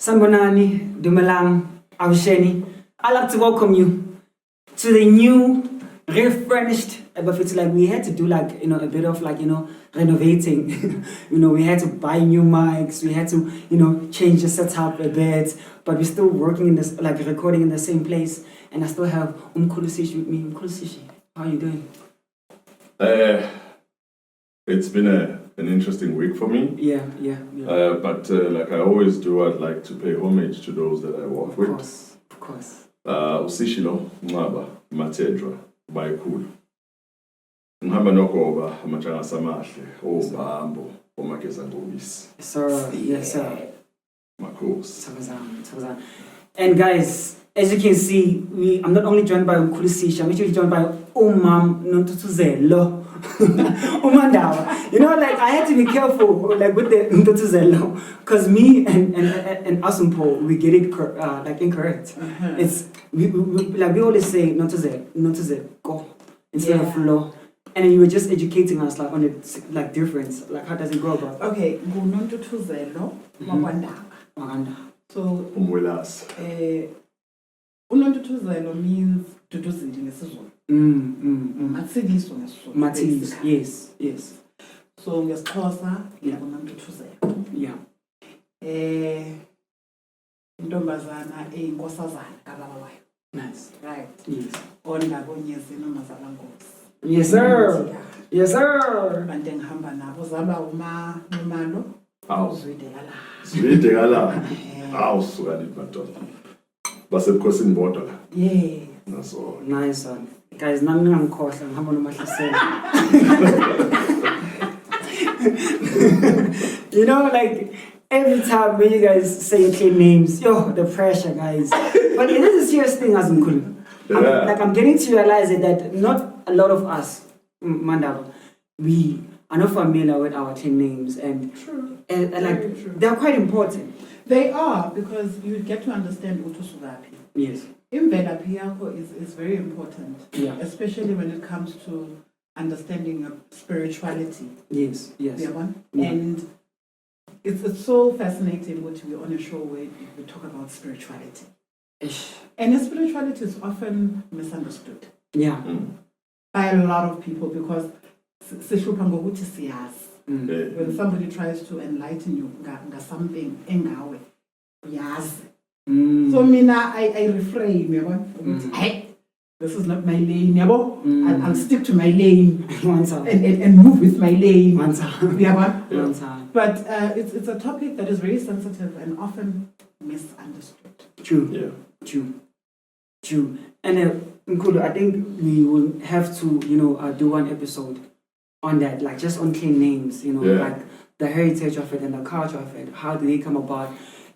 Sanibonani, Dumelang, Awusheni. I'd like to welcome you to the new, refurnished, but it's like we had to do like, a bit of like, renovating. We had to buy new mics, we had to, change the setup a bit, but we're still working in this, like recording in the same place. And I still have Ukuthwasa with me. Ukuthwasa, how are you doing? It's been an interesting week for me. Yeah. But like I always do, I'd like to pay homage to those that I work with. Of course. Usishilo, Maba, Matedra, Baikul. Ngihamba nogoba amajanga samahle obambo omakeza ngobisi. Yes, sir. Makhosi. Thabazana. And guys, as you can see, I'm not only joined by Ukuthwasa, I'm actually joined by Umam Nontuthuzelo. Umandawa. I had to be careful like with the Nontuthuzelo, because me and Asumpo, we get it incorrect. It's we always say Nontuthuzelo instead of Lo. And you were just educating us like on the like difference, like how does it go about? Okay, Nontuthuzelo, Magwanda. So Umwelas. Unontuthuzelo means duduzile ngesizulu. Matsidiso ngesizulu. Matsidiso, yes. So ngesixhosa unontuthuzelo. Yeah. Intombazana eyinkosazana kababa wayo. Nice. Right. Yes. Onda konyezi nomazala nkosi. Yes, sir. Yes, sir. Bantu engihamba nabo zaba umalo. Zwide gala. Suka limadoda. Basebukhosini bodwa la. Yeah. Naso. Nice one. Guys, nami ngangikhohla ngihamba nomahlasela. Like every time when you guys say your clean names, the pressure, guys. But it is a serious thing, as I'm getting to realize that not a lot of us, Mandaba, we are not familiar with our clean names, and true. True. They're quite important. They are, because you get to understand Utusugapi. Yes. Imvelaphi yakho is very important. Yeah. Especially when it comes to understanding of spirituality. Yes. Yeah. And it's so fascinating what we're on a show where we talk about spirituality. Ish. And spirituality is often misunderstood. Yeah. By a lot of people, because when somebody tries to enlighten you something engawe yazi. So I refrain, hey, this is not my lane, I'll stick to my lane and move with my lane. But it's a topic that is very sensitive and often misunderstood. True. Yeah. True. And Nkulu, I think we will have to, do one episode on that, like just on clean names, like the heritage of it and the culture of it. How do they come about?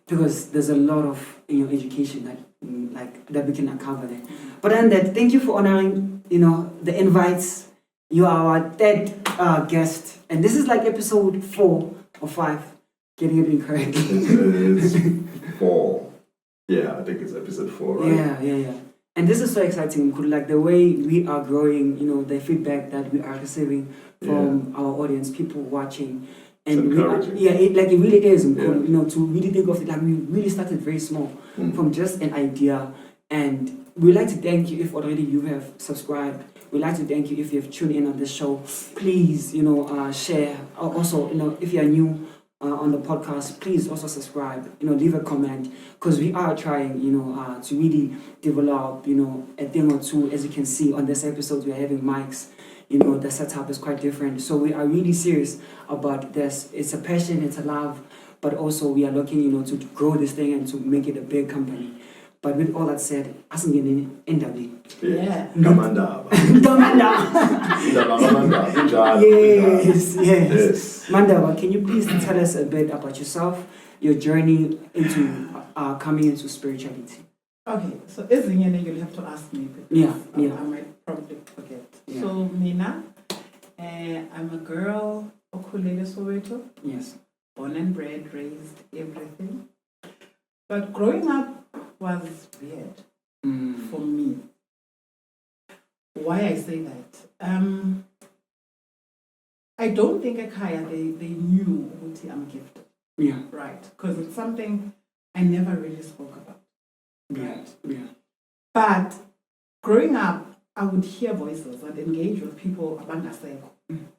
Because there's a lot of education that we can cover there. But then thank you for honoring the invites. You are our third guest, and this is like episode 4 or 5. Getting it incorrect. It's 4. Yeah, I think it's episode 4, right? Yeah. And this is so exciting, like the way we are growing, the feedback that we are receiving from our audience, people watching. And it really is, to really think of it, like we really started very small from just an idea. And we'd like to thank you if already you have subscribed. We'd like to thank you if you have tuned in on this show. Please, share. Also, if you are new on the podcast, please also subscribe, leave a comment, because we are trying, to really develop, a thing or two. As you can see on this episode, we're having mics. The setup is quite different. So we are really serious about this. It's a passion, it's a love, but also we are looking, to grow this thing and to make it a big company. But with all that said, asingene endabeni. Yeah. Mandaba. Yes. Mandaba, can you please tell us a bit about yourself, your journey into coming into spirituality? Okay, so ezinyene you'll have to ask me because I might probably forget. Yeah. So Mina, I'm a girl okhulele Soweto. Yes. Born and bred, raised, everything. But growing up was weird for me. Why I say that? I don't think ekhaya they knew ukuthi I'm gifted. Yeah. Right, because it's something I never really spoke about. Yeah. Yeah. But growing up, I would hear voices. I'd engage with people abangaseko,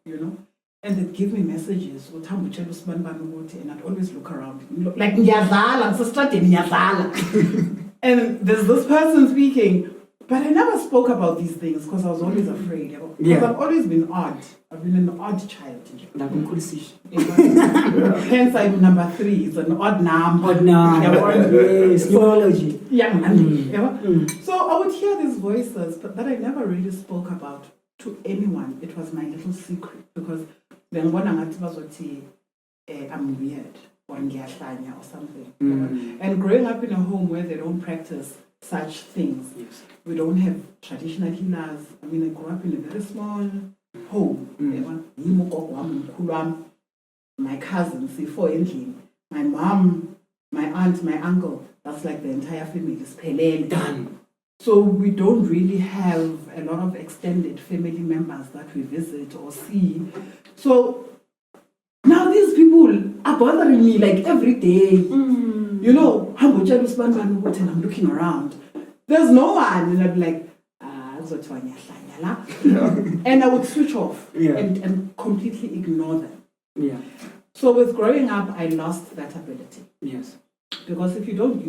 you know, and they'd give me messages. And I'd always look around. Like, and there's this person speaking, but I never spoke about these things because I was always afraid. Because I've always been odd. I've been an odd child. Hence, I'm number 3. It's an odd number. Odd number. Yes. Neurology. Yeah. So I would hear these voices, but that I never really spoke about to anyone. It was my little secret because then when I'm weird or something. And growing up in a home where they don't practice such things, we don't have traditional healers. I mean, I grew up in a very small home. My cousins, my mom, my aunt, my uncle. That's like the entire family is done. So we don't really have a lot of extended family members that we visit or see. So now these people are bothering me like every day. You know, and I'm looking around. There's no one. And I'd be like, and I would switch off and completely ignore them. Yeah. So with growing up, I lost that ability. Yes. Because if you don't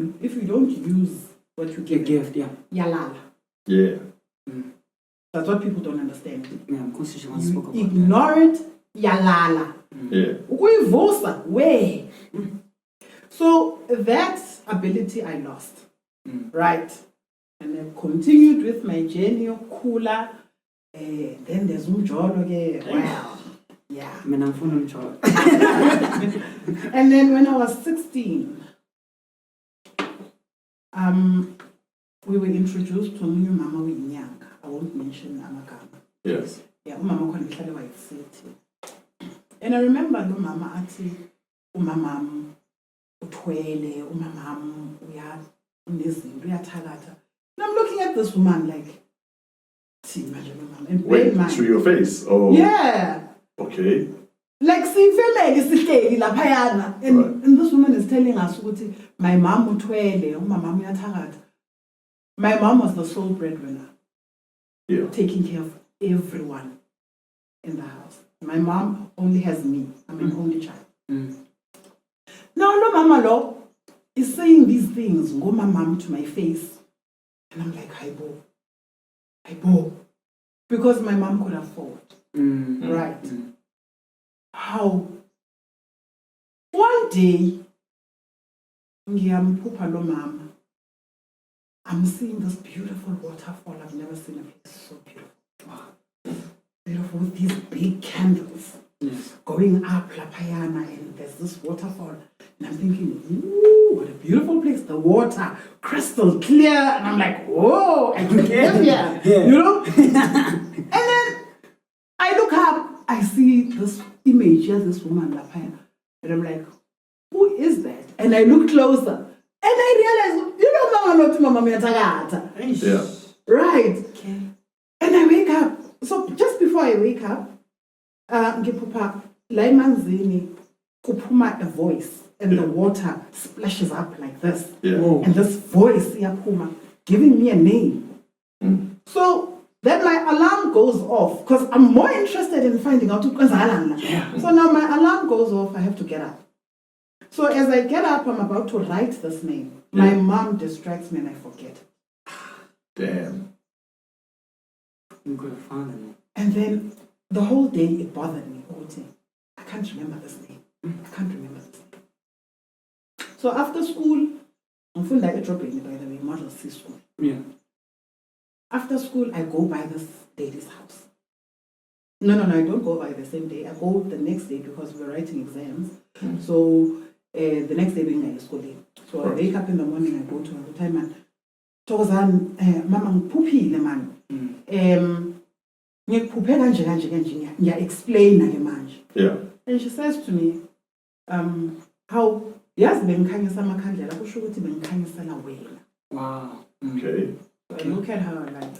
use what you Your gift, yalala. Yeah. That's what people don't understand. Yeah, because you You ignore it, yalala. Yeah. Ukuyivusa, where? So that ability I lost. Right. And I continued with my journey of cooler. Then there's Mujolo. Wow. Yeah. And then when I was 16, we were introduced to a new mama Winyanga. I won't mention Amagama. Yes. Yeah, mama Kwanishale White City. And I remember the mama ati umamam utwele umamam uyathakatha. And I'm looking at this woman like, and wait, through your face? Oh. Yeah. Okay. Like, and this woman is telling us, my mom utwele, umamam uyathakatha. My mom was the sole breadwinner. Yeah. Taking care of everyone in the house. My mom only has me. I'm an only child. Now, no, Mama Lo is saying these things, go my mom to my face. And I'm like, I bow. Because my mom could afford. Right. How? One day, I'm seeing this beautiful waterfall. I've never seen a place so beautiful. Wow. Beautiful with these big candles going up Lapayana, and there's this waterfall. And I'm thinking, ooh, what a beautiful place. The water, crystal clear. And I'm like, whoa, I came here. You know? And then I look up, I see this image, here's this woman Lapayana. And I'm like, who is that? And I look closer. And I realized, you know, Mama Yatagata. Yeah. Right. Okay. And I wake up. So just before I wake up, Ngipupa Laimanzini kupuma a voice, and the water splashes up like this. Yeah. And this voice, Yapuma, giving me a name. So then my alarm goes off because I'm more interested in finding out. So now my alarm goes off, I have to get up. So as I get up, I'm about to write this name. My mom distracts me and I forget. Damn. You could have found it. And then the whole day it bothered me. I can't remember this name. So after school, I'm full like a drop in, by the way, Model C school. Yeah. After school, I go by this lady's house. No, I don't go by the same day. I go the next day because we're writing exams. So the next day being school. So I wake up in the morning, I go to her time and Tozan, Mama Pupi, the man. Explain na manje. Yeah. And she says to me, how yes bengikhanyisa amakhandlela kusho ukuthi bengikhanyisela wena. Wow. Okay. So I look at her like,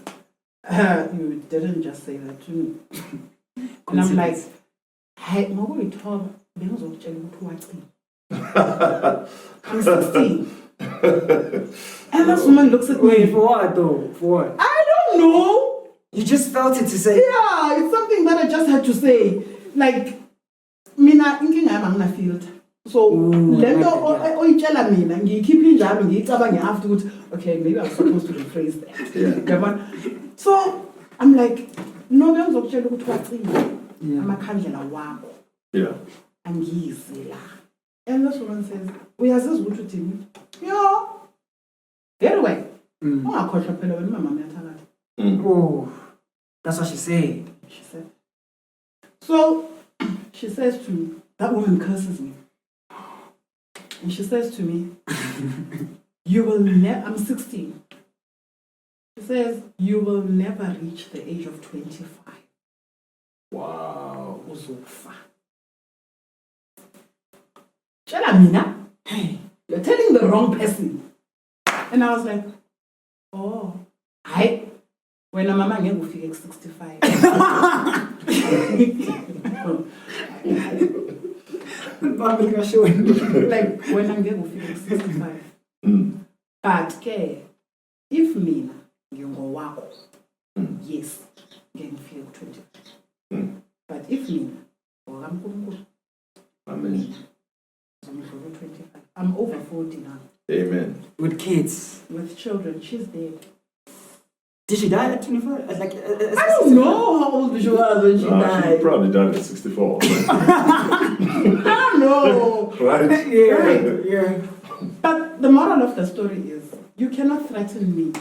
you didn't just say that to me. And I'm like, hey, I'm 16. And this woman looks at Wait, me. for what though? For what? I don't know. You just felt it to say. Yeah, it's something that I just had to say. Like, mina inkinga yami angina-filter. So, lento oyitshela mina ngiyikhipha injalo ngiyicabange after ukuthi okay, maybe I'm supposed to rephrase that. Yeah. So, I'm like, no, bengizokutshela ukuthi wacile amakhandlela wakho. Yeah. Angize la. And this woman says, uyaziza ukuthi uthini? Yo. Very well. Ungakhohlwa phela wena mama uyathakatha. Oh, that's what she said. She said. So, she says to me, that woman curses me. And she says to me, you will never, I'm 16. She says, you will never reach the age of 25. Wow. Uzofa. Tshela mina, hey, you're telling the wrong person. And I was like, oh, hi. When a mama ngeke ufike ku 65. Like when I'm ngeke ufike ku 65. But ke if mina ngingowakho, yes, ngeke ngifike ku 25. But if mina ngokaNkulunkulu, Amen. I'm over 40 now. Amen. With kids. With children, she's dead. Did she die at 25? I don't know how old she was when she died. She probably died at 64. I don't know. Right? Yeah. But the moral of the story is, you cannot threaten me.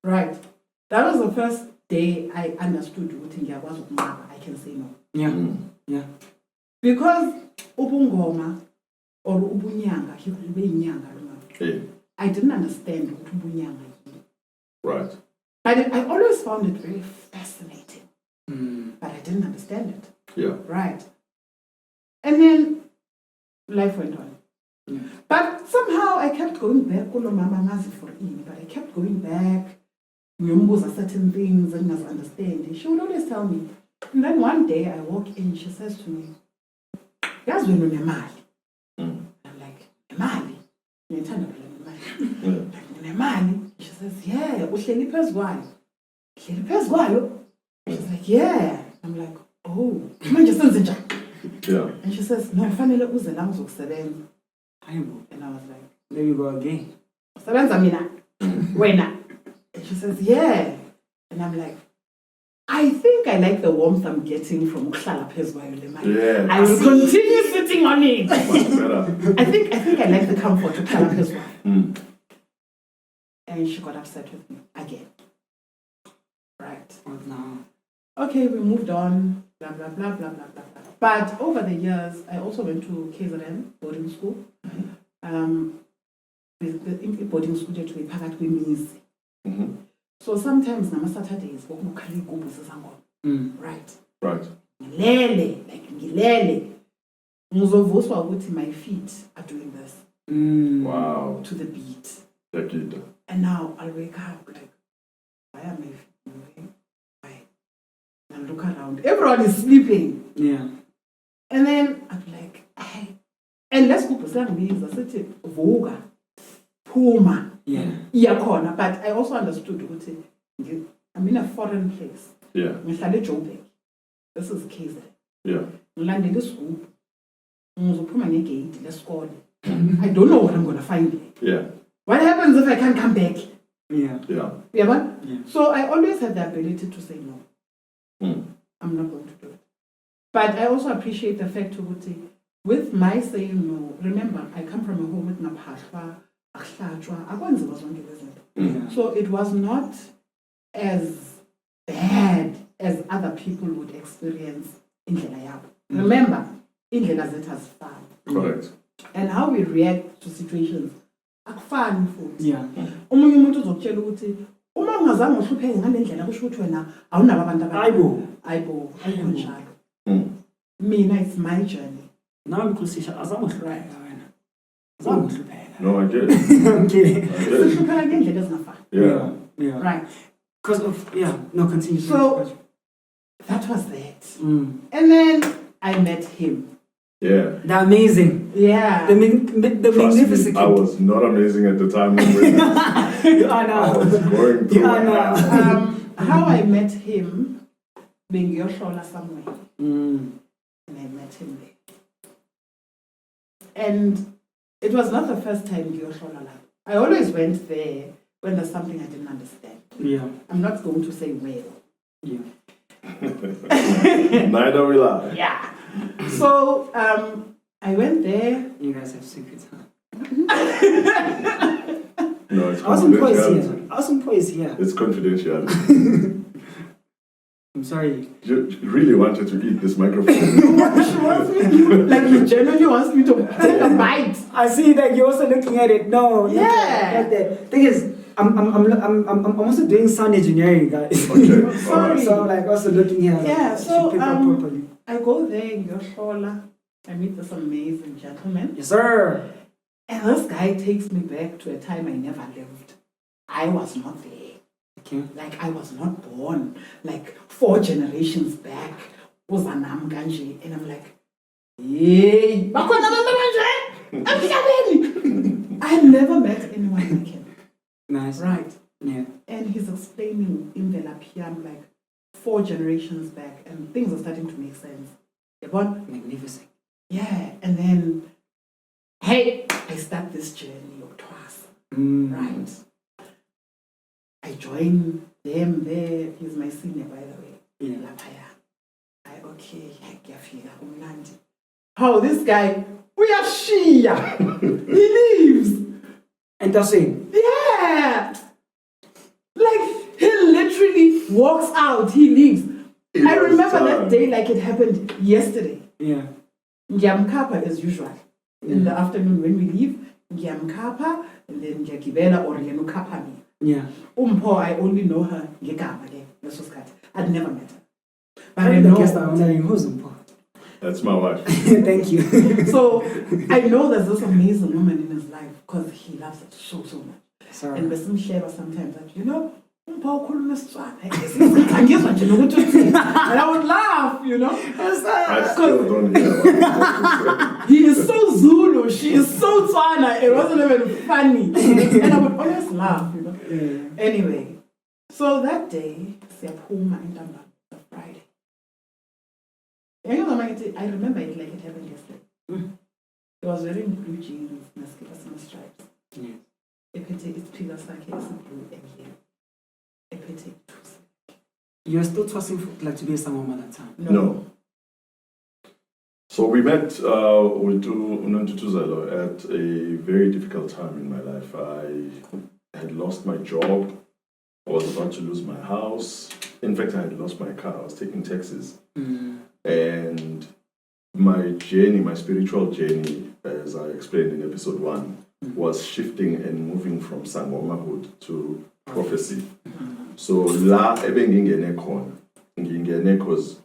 Right. That was the first day I understood what I can say no. Yeah. Because ubungoma or ubunyanga, he could be nyanga. I didn't understand what ubunyanga is. Right. But I always found it very fascinating. But I didn't understand it. Yeah. Right. And then life went on. But somehow I kept going back, but I kept going back. Nyumbuza certain things and not understanding. She would always tell me. And then one day I walk in, she says to me, "Yazi wena unemali." I'm like, "Nemali?" Ngiyithanda phela nemali. She says, "Yeah, uhleli phezu kwayo." Uhleli phezu kwayo? She's like, "Yeah." I'm like, "Oh, manje senze njani?" Yeah. And she says, "No, fanele uze la uzokusebenza." And I was like, there you go again. "Sebenza mina." Wena. And she says, "Yeah." And I'm like, I think I like the warmth I'm getting from ukuhlala phezu kwayo le mali. Yeah. I will continue sitting on it. Much better. I think I like the comfort of ukuhlala phezu kwayo. And she got upset with me again. Right. What now? Okay, we moved on, blah, blah, blah, blah, blah, blah, blah. But over the years, I also went to KZN boarding school. The boarding school that we phakathi kwemizi. So sometimes nama Saturdays, right? Right. Ngilele. Ngizovuswa ukuthi my feet are doing this. Wow. To the beat. Yakita. And now I'll wake up like, why are my feet moving? Why? And I look around. Everyone is sleeping. Yeah. And then I'm like, hey. And let's go to means I said, Voga, Puma. Yeah. But I also understood ukuthi I'm in a foreign place. Yeah. Ngihlale Joburg. This is KZN. Yeah. Ngilandele isigubhu. Ngizophuma ngegate lesikole. I don't know what I'm going to find there. Yeah. What happens if I can't come back? Yeah. Yeah. Yeah. Yeah. So I always had the ability to say no. I'm not going to do it. But I also appreciate the fact with my saying no, remember, I come from a home with Napashwa, so it was not as bad as other people would experience in Indlela. Remember, Indlela Z has fun. Correct. And how we react to situations. Akufani futhi. Yeah. Omunye umuntu uzokutshela ukuthi uma ungazange uhlupheke ngale ndlela kusho ukuthi wena awunabo abantu ayibo njalo. Mina, it's my journey. Now I'm consider azange uhlupheka wena. Azange uhlupheka. No, I get it. I'm kidding. Uhlupheka ngendlela ezingafani. Yeah. Right. Because of continue. So that was that. And then I met him. Yeah. They're amazing. Yeah. The Trust magnificent. me, I was not amazing at the time. When You are I now. was going through You are now. How I met him, being Yoshola somewhere, Mm. and I met him there. And it was not the first time Yoshola. I always went there when there's something I didn't understand. Yeah. I'm not going to say where. Yeah. Neither will I. Yeah. So I went there. You guys have secrets, huh? No, it's Awesome boys confidentiality. here. Awesome boys here. It's confidentiality. I'm sorry. You really wanted to eat this microphone. She wants me, like he genuinely wants me to take a bite. I see that you're also looking at it. No. Yeah. Not that. Thing is, I'm also doing sound engineering, guys. Okay. Sorry. So I'm like also looking here. Like, Yeah, I should so pick up properly. I go there in Yoshola. I meet this amazing gentleman. Yes, sir. And this guy takes me back to a time I never lived. I was not there. Okay. Like I was not born. Like 4 generations back. Uzanam kanje. And I'm like, yay. I never met anyone like him. Nice. Right. Yeah. And he's explaining in the Lapiam like 4 generations back, and things are starting to make sense. Yabon? Magnificent. Yeah. And then, hey, I start this journey of Ukuthwasa. Right. I join them there. He's my senior, by the way. Yeah. Lapaya. Okay, how this guy, we are Shia. He leaves. And that's it. Yeah. Like, he literally walks out. He leaves. It I was remember time. that day like it happened yesterday. Yeah. Ngiyamkhapha as usual. In the afternoon when we leave, ngiyamkhapha, and then Gobela or yena ukhapha me. Yeah. Umpho, I only know her ngegama ke leso sikhathi. I'd never met her. But I I know. know. I'm telling you, who's Umpo? That's my wife. Thank you. So I know there's this amazing woman in his life because he loves it so much. Sorry. And besimhleba sometimes that, you know, Umpho ukhuluma isiTswana. Angizwa nje nokuthi uthini. And I would laugh, you know. I still don't hear what you're supposed to say. He is so Zulu, she is so Tswana, it wasn't even funny. And I would always laugh, you know. Yeah. Anyway, so that day, siyaphuma intambama, the Friday. I remember it like it happened yesterday. He was wearing blue jeans, some stripes. Yeah. It's Peter Sake, it's blue and yellow. You're still tossing like to be a Sangoma that time. No. So we met with Ukuthwasa at a very difficult time in my life. I had lost my job. I was about to lose my house. In fact, I had lost my car. I was taking taxis. And my journey, my spiritual journey, as I explained in episode 1, was shifting and moving from Sangomahood to prophecy. So la ebengingene khona ngingene cause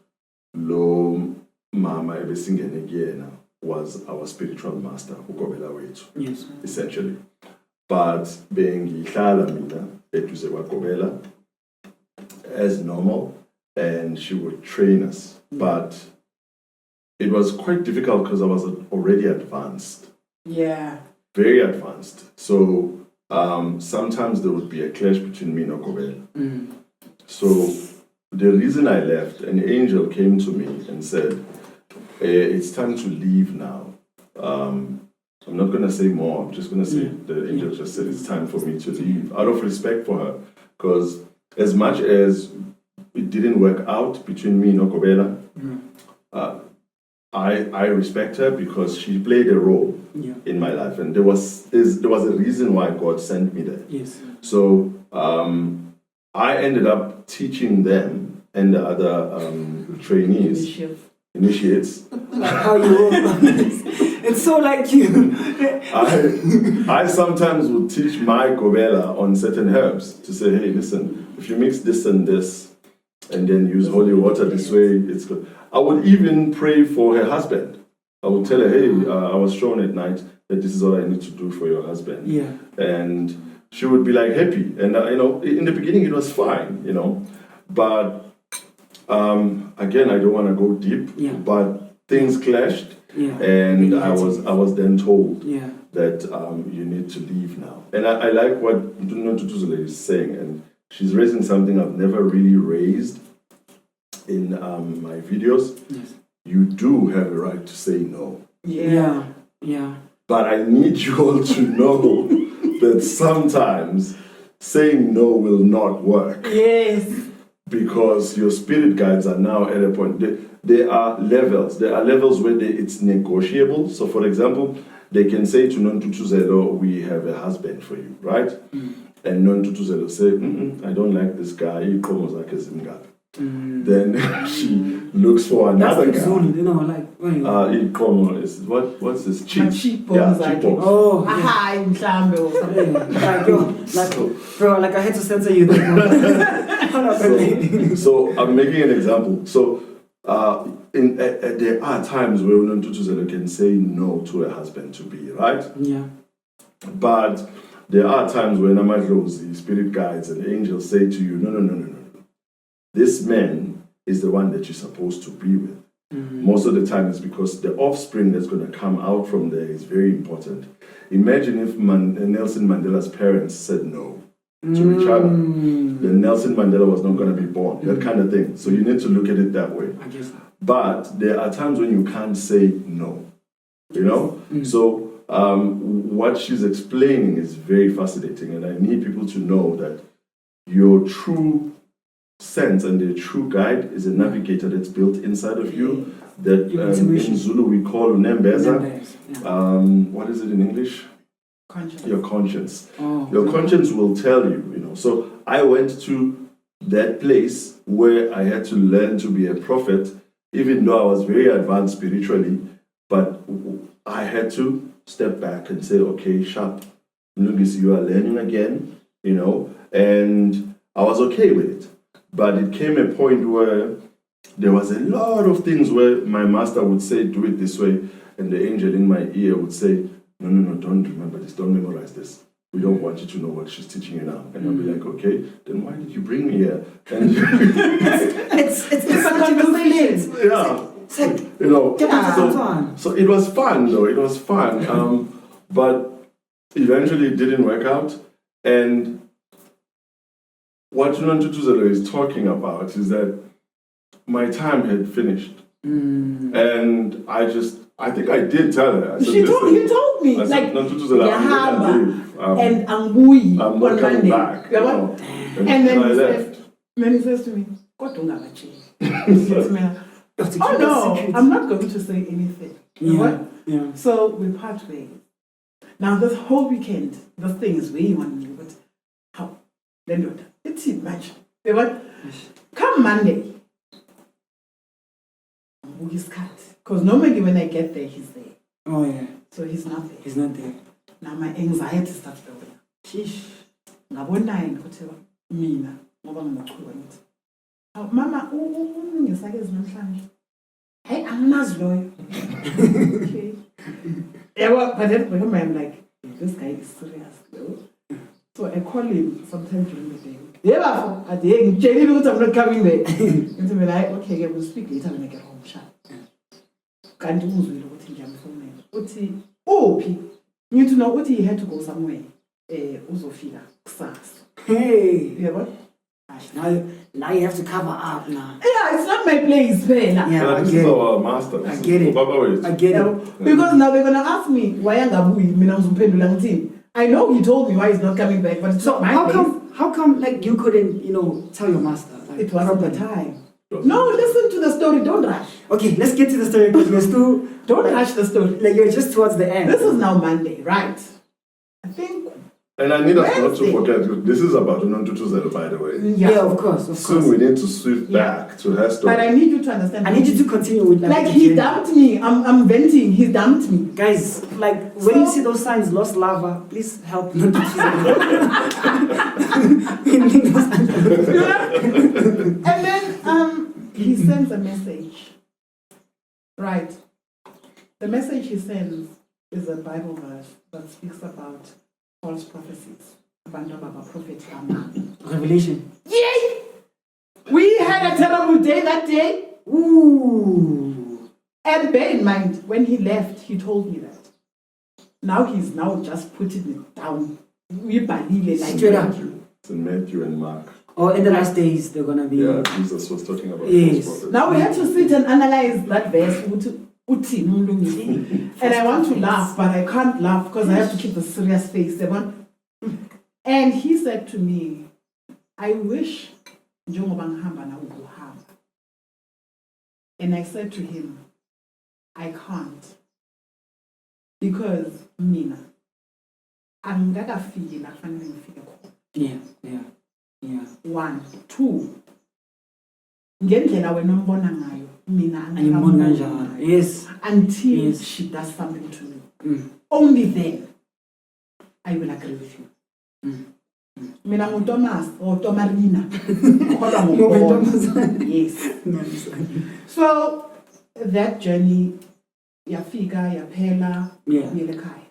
lo mama ebesingene kuyena was our spiritual master Gobela wethu. Yes. Essentially. But bengihlala mina eduze kwaGobela as normal, and she would train us. But it was quite difficult because I was already advanced. Yeah. Very advanced. So sometimes there would be a clash between me and Gobela. So the reason I left, an angel came to me and said, it's time to leave now. I'm not going to say more. I'm just going to say the angel just said it's time for me to leave out of respect for her. Because as much as it didn't work out between me and Gobela, I respect her because she played a role in my life, and there was a reason why God sent me there. Yes. So I ended up teaching them and the other trainees, initiates. Like how you work on this. It's so like you. I sometimes would teach my Gobela on certain herbs to say, hey, listen, if you mix this and this, and then use holy water this way, it's good. I would even pray for her husband. I would tell her, hey, I was shown at night that this is all I need to do for your husband. Yeah. And she would be like happy. And, in the beginning it was fine, But, again, I don't want to go deep, but things clashed. Yeah. And Yeah. I was then told Yeah. that you need to leave now. And I like what Ntuntuzile is saying, and she's raising something I've never really raised in my videos. Yes. You do have a right to say no. Yeah. Yeah. But I need you all to know that sometimes saying no will not work. Yes. Because your spirit guides are now at a point. There are levels. There are levels where it's negotiable. So, for example, they can say to Nontutuzelo, we have a husband for you, right? And Nontutuzelo say, I don't like this guy. Then she looks for another That's guy. Zulu, you know, like Is what's this? Cheap. Cheekbones, Yeah, like cheekbones. oh, yeah. Aha, mhlambe or something. like bro, like I had to censor you there. So I'm making an example. So there are times where Nontutuzelo can say no to a husband to be, right? Yeah. But there are times when Amadlozi, spirit guides and angels say to you, no. This man is the one that you're supposed to be with. Most of the time it's because the offspring that's going to come out from there is very important. Imagine if Nelson Mandela's parents said no to each other, then Nelson Mandela was not going to be born, that kind of thing. So you need to look at it that way. I guess. But there are times when you can't say no, you know? So what she's explaining is very fascinating, and I need people to know that your true sense and the true guide is a navigator that's built inside of you that in Zulu we call unembeza. What is it in English? Conscience. Your conscience. Oh. Your conscience will tell you, you know. So I went to that place where I had to learn to be a prophet, even though I was very advanced spiritually, but I had to step back and say, okay, sharp, Lungis, you are learning again, you know, and I was okay with it. But it came a point where there was a lot of things where my master would say, do it this way, and the angel in my ear would say, no, don't remember this, don't memorize this. We don't want you to know what she's teaching you now. And I'll be like, okay, then why did you bring me here? And it's a conversation. Yeah. It's like, you know, fun. so it was fun though, it was fun. But eventually it didn't work out. And what Nontutuzelo is talking about is that my time had finished. And I think I did tell her. I said, You told me. I said, like, Nontutuzelo, I'm and Angui not on coming Monday. back. You know? And then I he left. says to me, oh no, I'm not going to say anything. You know what? Yeah. So we part ways. Now this whole weekend, this thing is weighing on me, but how? Then it's much. You know what? Come Monday, he's cut. Because normally when I get there, he's there. Oh yeah. So he's not there. He's not there. Now my anxiety starts building. Sheesh. Ngabona ukuthi mina ngoba nginoqhuba ngithi mama ungisake ezinamhlanje hey anginazi loyo okay yeah, but then I'm like this guy is serious though. So I call him sometime during the day. Yeah, bafo ade ngitshelile ukuthi I'm not coming there. Ngithi mina okay, we'll speak later when I get home sha. Kanti uzwile ukuthi ngiyamfonela uthi uphi ngithi no uthi he had to go somewhere uzofika kusasa. Hey. Yeah, what? Now you have to cover up now. Yeah, it's not my place, Bella. Yeah, this is our master. I get it. I get it. Because now they're gonna ask me why angabui mina ngizophendula ngithi I know he told me why he's not coming back, but it's so not my place. How come like you couldn't, tell your master? Like, It wasn't the time. No, listen to the story, don't rush. Okay, let's get to the story because we're still Don't rush the story. like you're just towards the end. This is now Monday, right? I think. And I need us not to forget, this is about Nontutuzelo, by the way. Yeah, of course. Soon we need to sweep back to her story. But I need you to understand. I need you to continue with like he dumped me. I'm venting. He dumped me. Guys, like when you see those signs, lost lava, please help. And then he sends a message. Right. The message he sends is a Bible verse that speaks about false prophecies. Revelation. Yay! We had a terrible day that day. Ooh. And bear in mind, when he left, he told me that. Now he's now just putting it down. We believe like Straight up. It's in Matthew and Mark. Or in the last days, they're gonna be. Yeah, Jesus was talking about Yes. false prophets. Now we have to sit and analyze that verse. And I want to laugh, but I can't laugh because I have to keep a serious face. And he said to me, I wish njengoba ngihamba nawe ukuhamba. And I said to him, I can't. Because mina angikakafiki la kufanele ngifike khona. Yeah. 1, 2. Ngendlela wena umbona ngayo mina Angiboni kanjalo. Yes. Until Yes. she does something to me. Only then I will agree with you. Mina nguThomas or Tomarina. Yes. So that journey yafika yaphela ngiyele ekhaya.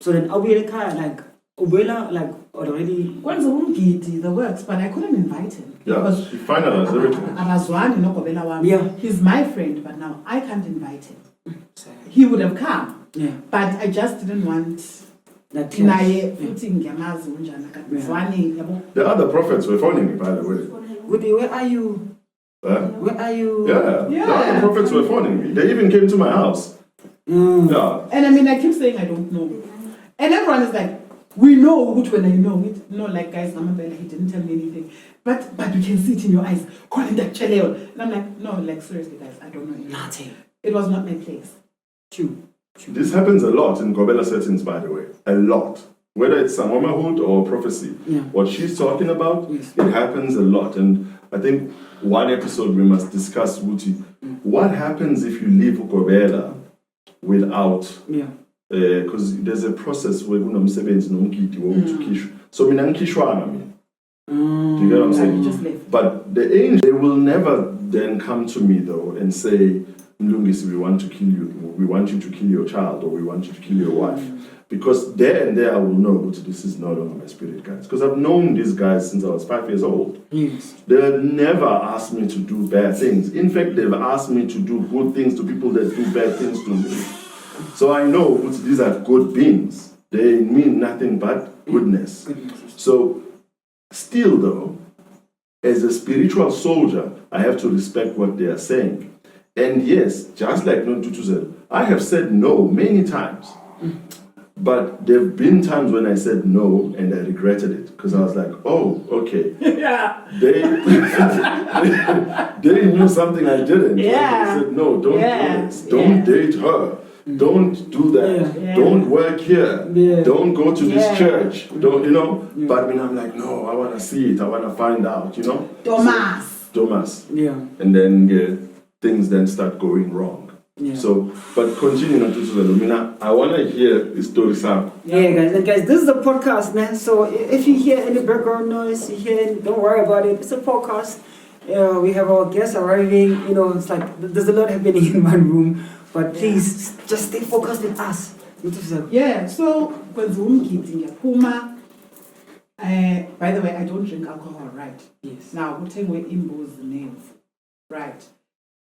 So then I'll be in the car like Gobela like already. Kwenza umgidi the works, but I couldn't invite him. Yeah, because she finalized everything. Abazwani no Gobela wami. Yeah. He's my friend, but now I can't invite him. He would have come. Yeah. But I just didn't want That naye futhi ngiyamazi unjani akazwani yabo. The other prophets were phoning me, by the way. Goody, where are you? Where are you? Yeah, the other prophets were phoning me. They even came to my house. Yeah. And I mean, I keep saying I don't know. And everyone is like, we know which when I know it. No, like guys, he didn't tell me anything. But we can see it in your eyes. Calling that chaleo. And I'm like, no, like seriously guys, I don't know anything. Nothing. It was not my place. True. This happens a lot in Gobela settings, by the way. A lot. Whether it's Sangoma or prophecy. What she's talking about, it happens a lot. And I think one episode we must discuss, Wuti, what happens if you leave Gobela without, because there's a process where unomsebenzi nomgidi wokukhishwa. So mina ngikhishwanga mina. Do you get what I'm saying? Just left. But the angel, they will never then come to me though and say, Mlungisi, we want to kill you. We want you to kill your child, or we want you to kill your wife. Because there and there I will know that this is no longer my spirit guides. Because I've known these guys since I was 5 years old. Yes. They have never asked me to do bad things. In fact, they've asked me to do good things to people that do bad things to me. So I know that these are good beings. They mean nothing but goodness. So still though, as a spiritual soldier, I have to respect what they are saying. And yes, just like Ukuthwasa, I have said no many times. But there have been times when I said no and I regretted it because I was like, oh, okay. Yeah. They knew something I didn't. Yeah. They said, no, don't do this. Don't date her. Don't do that. Yeah. Don't work here. Yeah. Don't go to this church. Don't, you know? But when I'm like, no, I want to see it. I want to find out, you know? Thomas. Yeah. And then things then start going wrong. Yeah. So, but continue on to Lumina. I want to hear the story, Sam. Yeah, guys. And guys, this is a podcast, man. So if you hear any background noise, don't worry about it. It's a podcast. We have our guests arriving. You know, it's like there's a lot happening in one room. But please, just stay focused with us. Yeah. So kwenza umgidi ngiyaphuma. By the way, I don't drink alcohol, right? Yes. Now, kuthengwe imbuzi names, right?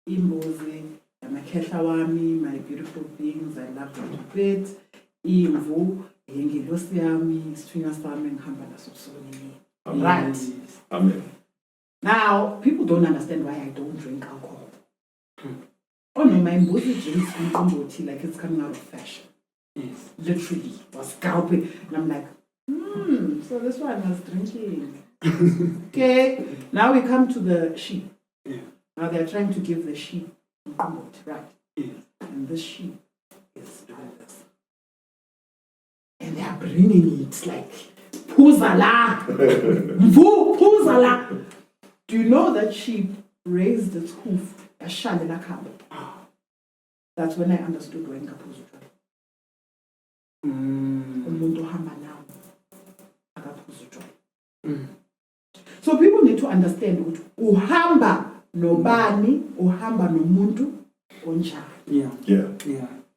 Imbuzi, amakhehla wami, my beautiful beings, I love them to bit. Imvu, yengelosi yami, isithunywa sami ngihamba naso ebusweni. Right. Amen. Now, people don't understand why I don't drink alcohol. Oh no, my imbuzi drinks umqombothi like it's coming out of fashion. Yes. Literally, was scalping. And I'm like, so this one was drinking. Okay, now we come to the sheep. Yeah. Now they're trying to give the sheep umqombothi, right? Yeah. And this sheep is doing this. And they are bringing it like, Puzala! Puzala! Do you know that sheep raised its hoof? That's when I understood when Kapuzu tried. So people need to understand ukuthi uhamba nobani, uhamba nomuntu onjani. Yeah.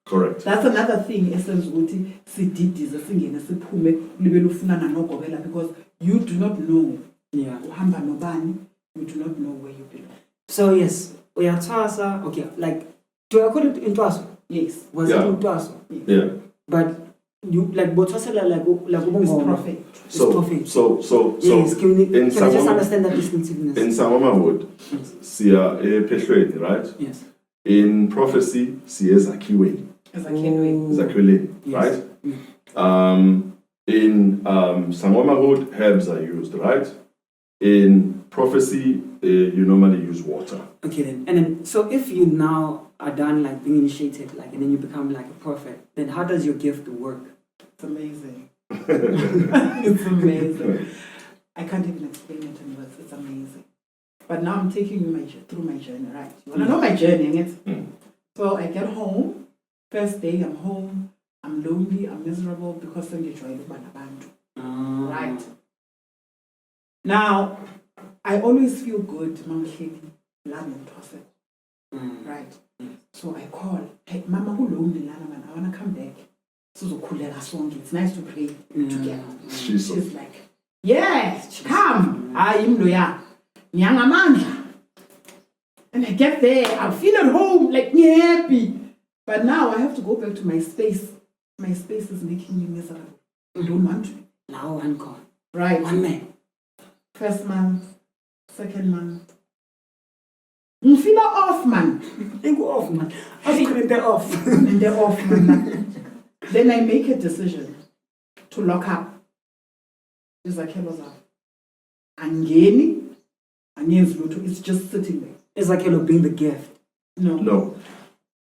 Correct. That's another thing esenza ukuthi sididize singene siphume libe lufunana noGobela because you do not know. Uhamba nobani, you do not know where you belong. So yes, Ukuthwasa, okay, like Do I call it Ukuthwasa? Yes. Was it Yeah. Ukuthwasa? Yeah. But you like Botswasela like It's Ubongoma. prophet. It's prophet. So Yes, can I just Sangoma, understand that distinctiveness? in Sangoma wood, Yes. siya ephehlweni, right? Yes. In prophecy, siya ezakhiweni, Izakhelo. zakhelweni, Yes. right? Mm. In Sangoma wood, herbs are used, right? In prophecy, you normally use water. Okay then. And then so if you now are done like being initiated, like and then you become like a prophet, then how does your gift work? It's amazing. It's amazing. I can't even explain it in words. It's amazing. But now I'm taking you through my journey, right? You wanna know my journey, it? So I get home. First day I'm home. I'm lonely. I'm miserable because I'm enjoying abantu. Right. Now, I always feel good. Mamhleki, lami Ukuthwasa. Right. So I call. Hey, Mama, who lonely lana man? I wanna come back. Sizokhuleka sonke. It's nice to pray together. She's like, yes, come. I'm loya. Nyangamandla. And I get there, I feel at home, like happy. But now I have to go back to my space. My space is making me miserable. I don't want to. Now one call. Right. One man. First month, second month. You feel off, man. They go off, man. I couldn't they're off. And they're off, man. Then I make a decision to lock up. Izakhelo up. Angeni, it's just sitting there. Izakhelo being the gift. No.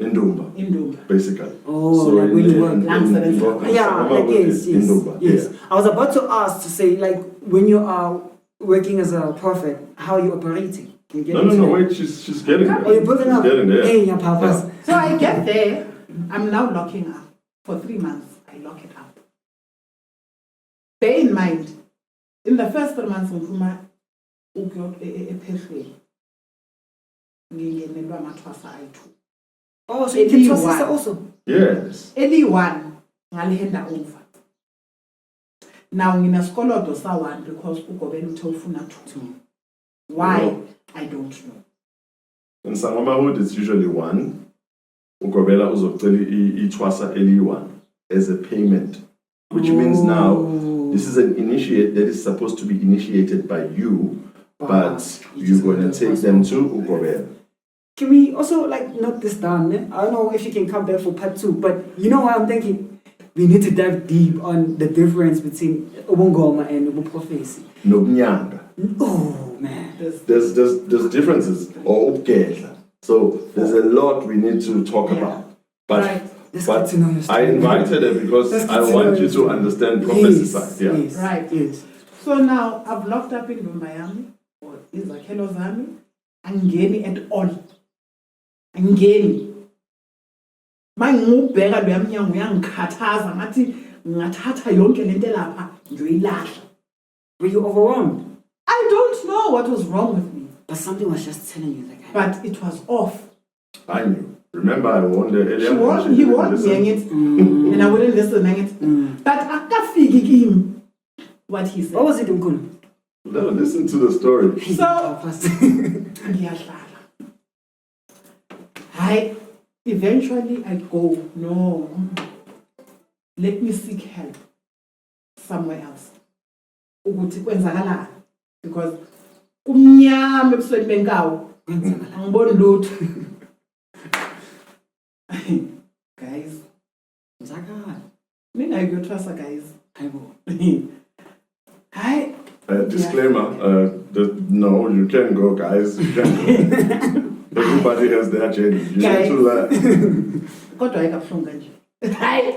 Indumba, Indumba. basically. Oh, So like when you work. Yeah, Sangoma like wood yes, is yes, Indumba, yes. yeah. I was about to ask to say like when you are working as a prophet, how are you operating? Can you get into No, that? wait, she's getting there. Oh, you're building She's up. getting there. Hey, your papas. So I get there, I'm now locking up. For 3 months, I lock it up. Bear in mind, in the first 3 months, ngifuma ephehlweni. Ngingenelwa amathwasa ayi-2. Oh, so you can trust us also. Yes. Early one, ngalihenda over. Now, nginasikolodo sa-1 because uGobela uthe ufuna 2. Why? No. I don't know. In Sangoma wood, it's usually 1. Gobela uzocela ithwasa eli-1 as a payment, which means now this is an initiate that is supposed to be initiated by you, but you're going to take them to Gobela. Can we also like note this down? Eh? I don't know if you can come back for part 2, but you know what I'm thinking? We need to dive deep on the difference between Ubongoma and Ubuprophecy. Nobunyanga. Oh man. There's differences, or Ukethla. So there's a lot we need to talk about. But, Right. But to know your I story. invited her because Let's I get to want know you your to story. understand prophecy Yes, side. Yeah. yes, Right. yes. So now I've locked up in Miami or Izakhelo zami. Angeni at all. Angeni. Mangubheka lo yamnyango uyangikhathaza ngathi ngathatha yonke lento lapha ngiyoyilahla. Were you overwhelmed? I don't know what was wrong with me, But something was just telling you like but it was off. I knew. Remember, I warned her earlier. He warned me it, and I wouldn't listen it. But akafiki kimi what he said. What was it, Umkulu? No, listen to the story. So ngiyahlala. Eventually I go, no, let me seek help somewhere else. Ukuthi kwenzakalani? Because kumnyama ebusweni benkawu. Angiboni lutho. Guys, mina Ukuthwasa guys. Hi. Disclaimer, no, you can go, guys. You can go. Everybody has their journey. You Guys. need to learn. Kodwa ayikabuhlungu kanje. Hayi.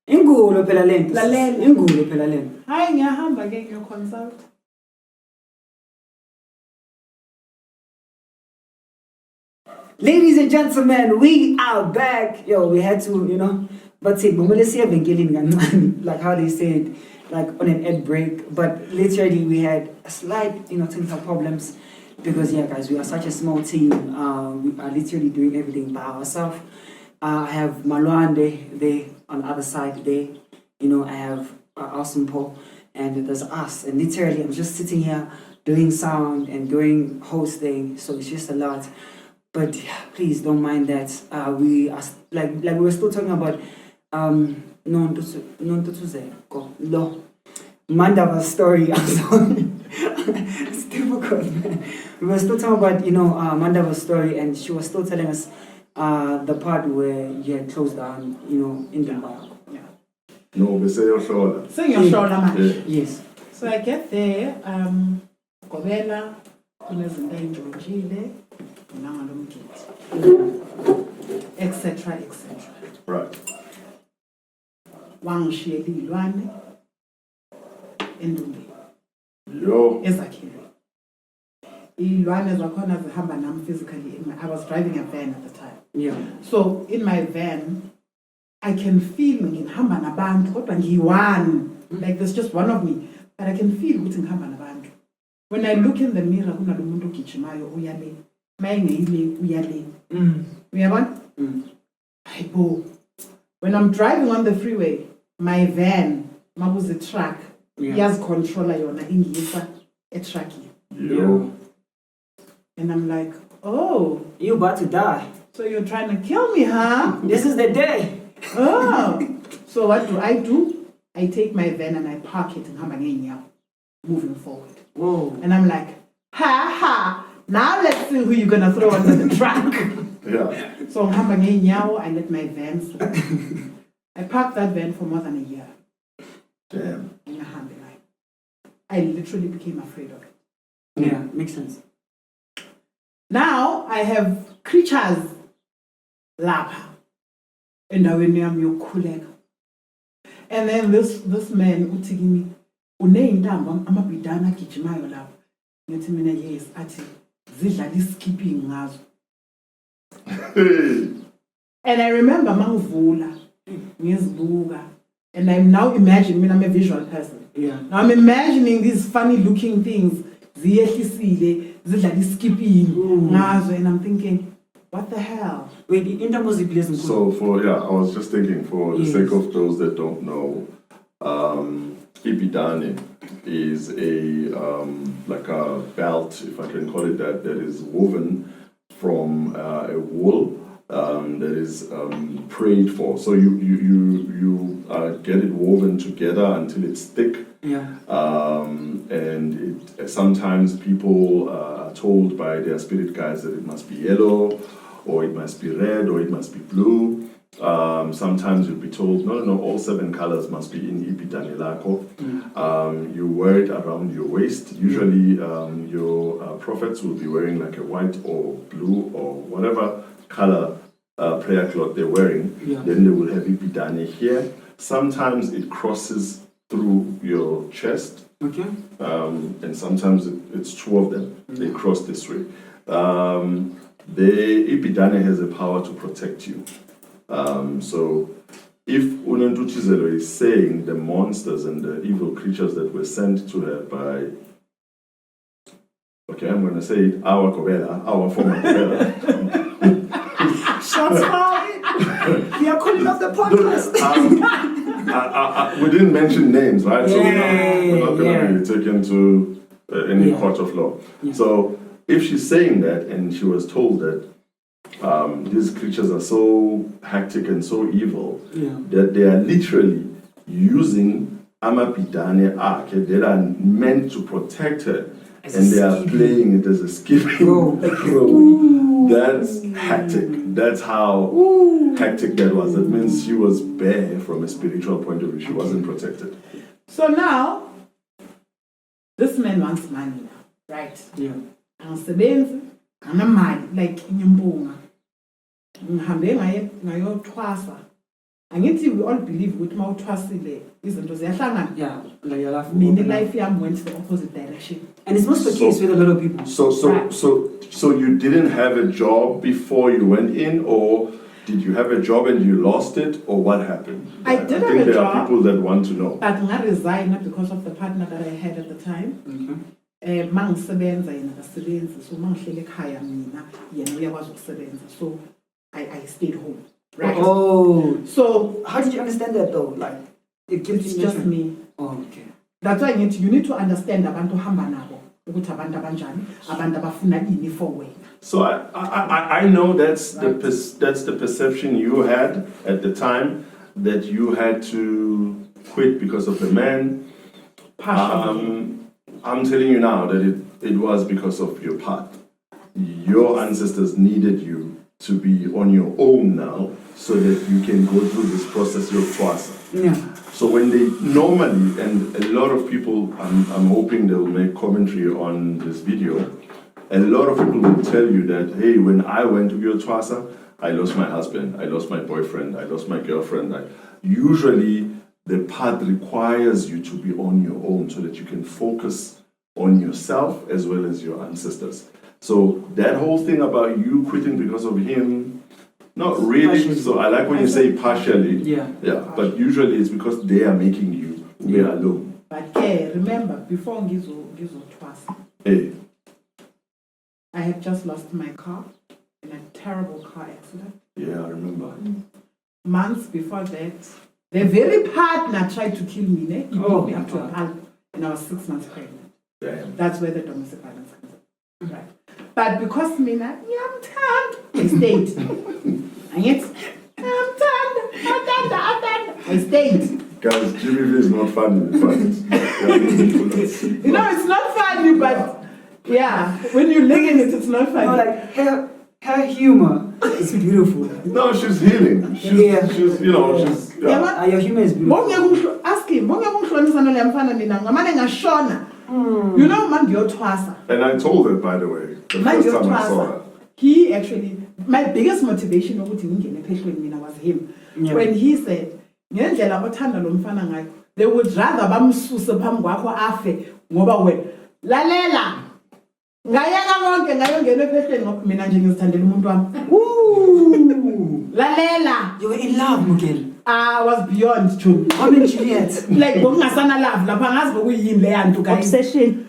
Ingulo phela lento. Lalela. Ingulo phela lento. Hayi ngiyahamba ke ngiyoconsult. Ladies and gentlemen, we are back. Yo, we had to, but see, like how they said, like on an ad break. But literally, we had a slight, technical problems because, yeah, guys, we are such a small team. We are literally doing everything by ourselves. I have Malwande there on the other side there. I have Awesome Paul, and there's us. And literally, I'm just sitting here doing sound and doing hosting. So it's just a lot. But please don't mind that. We are like we were still talking about non Mandava's story. I'm sorry. It's difficult, man. We were still talking about, Mandava's story, and she was still telling us the part where you had closed down, in Dubai. Yeah. No, we say your shoulder. Sing your shoulder, man. Yes. So I get there, Gobela, kunezinto enjojile, nangalomgidi, etc. Right. Wangishiyela iy'lwane endumbeni Yo. Izakhelo. Iy'lwane zakhona zihamba nami physically. I was driving a van at the time. Yeah. So in my van, I can feel ngihamba nabantu kodwa ngiyi-one. Like there's just one of me. But I can feel ukuthi ngihamba nabantu. When I look in the mirror, kunalo muntu ogijimayo uyale. Mayengeyile uyale. Uyabona? Hayibo. When I'm driving on the freeway, my van, makuze truck, iyazicontrola yona ingiyisa etruckini. Yo. And I'm like, oh, You about to die. so you're trying to kill me, huh? This is the day. Oh. So what do? I take my van and I park it in Hamangenya, moving forward. Whoa. And I'm like, ha, now let's see who you're going to throw under the truck. Yeah. So Hamangenya, I let my van slip. I parked that van for more than a year. Damn. In a Hambi line. I literally became afraid of it. Yeah, makes sense. Now I have creatures lapha endaweni yami yokukhuleka. And then this man uthi kimi uneyintambo amabhidana agijimayo lapha. Ngithi mina yes, athi zidlala iskipping ngazo. And I remember mangivula ngizibuka, and I'm now imagining, I'm a visual person. Yeah. Now I'm imagining these funny looking things ziyehlisile zidlala skipping ngazo, and I'm thinking, what the hell? Wait, the intermusic listen. So I was just thinking, for the sake of those that don't know, Ibidane is a like a belt, if I can call it that is woven from a wool that is prayed for. So you get it woven together until it's thick. Yeah. And sometimes people are told by their spirit guides that it must be yellow, or it must be red, or it must be blue. Sometimes you'll be told, no, all 7 colors must be in Ibidane Lako. You wear it around your waist. Usually your prophets will be wearing like a white or blue or whatever color prayer cloth they're wearing. Yeah. Then they will have Ibidane here. Sometimes it crosses through your chest. Okay. And sometimes it's 2 of them. They cross this way. The Ibidane has a power to protect you. So if Unentuchizelo is saying the monsters and the evil creatures that were sent to her by, okay, I'm going to say it, our Gobela, our former Gobela. Shots fired! We are calling off the podcast. We didn't mention names, right? So we're not going to be taken to any court of law. Yeah. So if she's saying that, and she was told that these creatures are so hectic and so evil that they are literally using Amapidane Ark that are meant to protect her, and they are playing it as a skipping. That's hectic. That's how hectic that was. That means she was bare from a spiritual point of view. She wasn't protected. So now, this man wants money now, right? Yeah. Angisebenzi, anamali, like inyembunga. Ngihambe ngayothwasa. Angithi we all believe ukuthi mawuthwasile izinto ziyahlangana. Yeah, like your life. Mina life yami went the opposite direction. And it's most the case with a lot of people. So you didn't have a job before you went in, or did you have a job and you lost it, or what happened? I did have think a there job, are people that want to know. but I resigned because of the partner that I had at the time. Mangisebenza yena akasebenzi, so mangihlele ekhaya mina yena uyakwazi ukusebenza, so I stayed home. Right. Oh. So How did you understand that though? Like, it keeps it's you just mentioned. me. Oh, okay. That's why you need to understand abantu hamba nabo. ukuthi abantu abanjani, abantu abafuna ini for wena. So I know that's the perception you had at the time, that you had to quit because of the man. Partially. I'm telling you now that it was because of your part. Your ancestors needed you to be on your own now so that you can go through this process of Ukuthwasa. Yeah. So when they normally, and a lot of people, I'm hoping they'll make commentary on this video, a lot of people will tell you that, hey, when I went to Ukuthwasa, I lost my husband, I lost my boyfriend, I lost my girlfriend. Usually the path requires you to be on your own so that you can focus on yourself as well as your ancestors. So that whole thing about you quitting because of him, not really. Partially. So I like when you say partially. Yeah. But usually it's because they are making you be alone. But remember, before Ukuthwasa, Hey. I had just lost my car in a terrible car accident. Yeah, I remember. Months before that, the very partner tried to kill me. He beat me up to a pulp, and I was 6 months pregnant. Damn. That's where the domestic violence comes in. Right. But because Mina, I'm tired, I stayed. And yet, I'm tired. I stayed. Guys, Jimmy V is not funny, but You know, it's not funny, but yeah, when you look at it, it's not funny. No, like her humor is beautiful. no, she's healing. She's Yeah. she's you know, she's Yeah, Your humor is beautiful. ask him, you know, man, Ukuthwasa. And I told her, by the way, the Man, first time I saw her. he actually, my biggest motivation was him. Yeah. When he said, ngendlela othanda lo mfana ngayo, they would rather bamsuse phambi kwakho afe ngoba wena lalela ngayeka konke ngayongena ephehlweni ngoba mina nje ngizithandela umuntu wami. Lalela. You were in love, Mugel. I was beyond June. How many Juliet? Like bokungasana love lapha ngazi bokuyini le yantu guys. Obsession.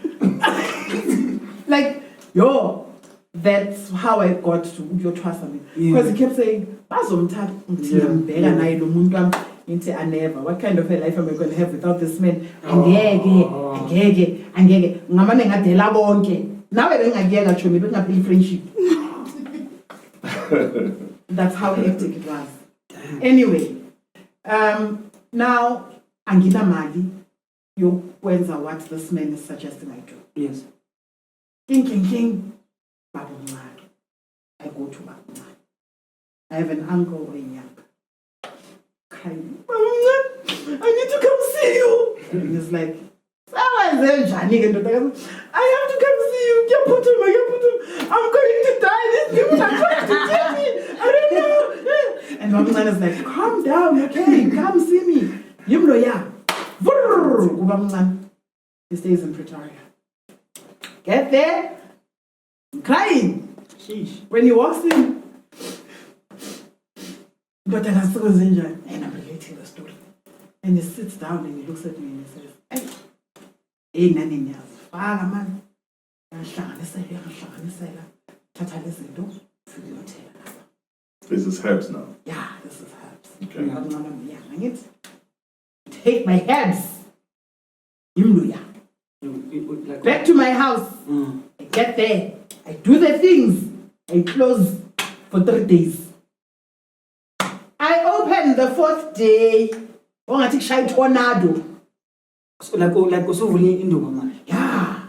Like, yo, that's how I got to Ukuthwasa me. Yeah. Because he kept saying, bazomthatha ngiyambheka naye lo muntu wami ngithi I never. What kind of a life am I going to have without this man? Angeke. Ngamane ngadela bonke. Nawe bengakuyeka Chomi bengaphili friendship. That's how hectic it was. Anyway, now angina mali yokwenza what this man is suggesting I do. Yes. King. Babu Mncane. I go to Babu Mncane. I have an uncle or a young. Crying. Babu Mncane, I need to come see you. And he's like, I have to come see you. I'm going to die. These people are trying to kill me. I don't know. And Babu Mncane is like, calm down, okay? Come see me. Yimlo ya. Babu Mncane. He stays in Pretoria. Get there. Crying. Sheesh. When he walks in, but and I'm relating the story. And he sits down and he looks at me and he says, hey, nani niyazifaka man. Ngihlanganisela. Thatha lezi zinto, siyothela lapha. This is herbs now. Yeah, this is herbs. Okay. Take my herbs. Yimluya. Back to my house. I get there. I do the things. I close for 3 days. I open the 4th day. Ongathi shy tornado. So like usuvuli induba man. Yeah.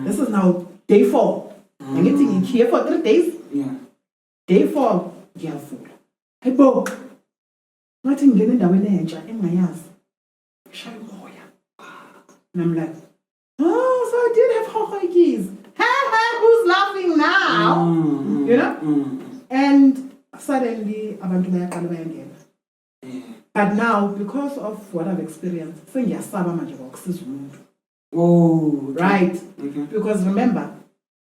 This is now day 4. I'm getting here for 3 days. Yeah. Day 4, ngiyavula. Hey bo. Ngathi ngene endaweni entsha engayazi. Shaya umoya. And I'm like, oh, so I did have hohoikis. Who's laughing now? You know? And suddenly, abantu bayaqala bayangena. But now, because of what I've experienced, sengiyasaba manje ngokusiza umuntu. Oh. Right? Okay. Because remember,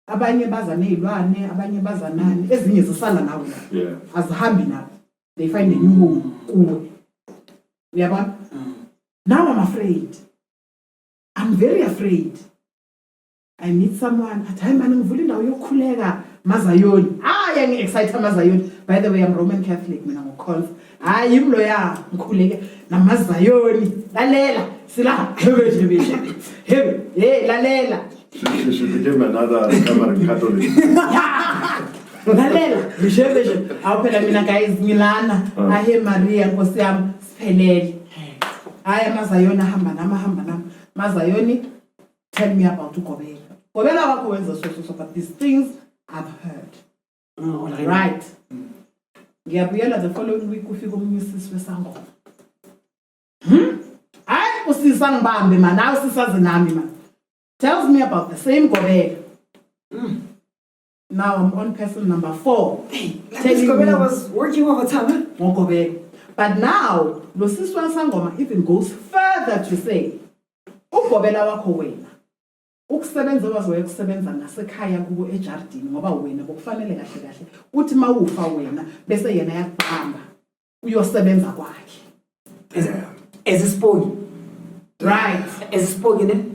abanye baza nezilwane, abanye baza nani, ezinye zisala nawe. Yeah. Azihambi nawe. They find a new home kuwe. Uyabona? Now I'm afraid. I'm very afraid. I need someone. At time man ngivula indawo yokukhuleka mazayoni. Yangi excited mazayoni. By the way, I'm Roman Catholic mina ngokholwa. Yimlo ya ngikhuleke namazayoni. Lalela sila. Hey, lalela. She became another recovering Catholic. lalela ngisho awu phela mina guys ngilana ahe Maria Nkosi yami siphelele haya mazayona hamba nami mazayoni tell me about Gobela wakho wenza so but these things I've heard right ngiyabuyela the following week ufika umnyisisi weSangoma hayi usisa ngibambe man nawe sisazi nami man tells me about the same Gobela. Now I'm on person number 4. This Gobela was working overtime. Gobela. But now, Losiswa Sangoma even goes further to say, Gobela wakho wena. Ukusebenza wazokusebenza ngasekhaya kubo ejardini ngoba wena bokufanele kahle uthi mawufa wena bese yena yakubamba uyosebenza kwakhe. As a spoil. Right. As a spoil.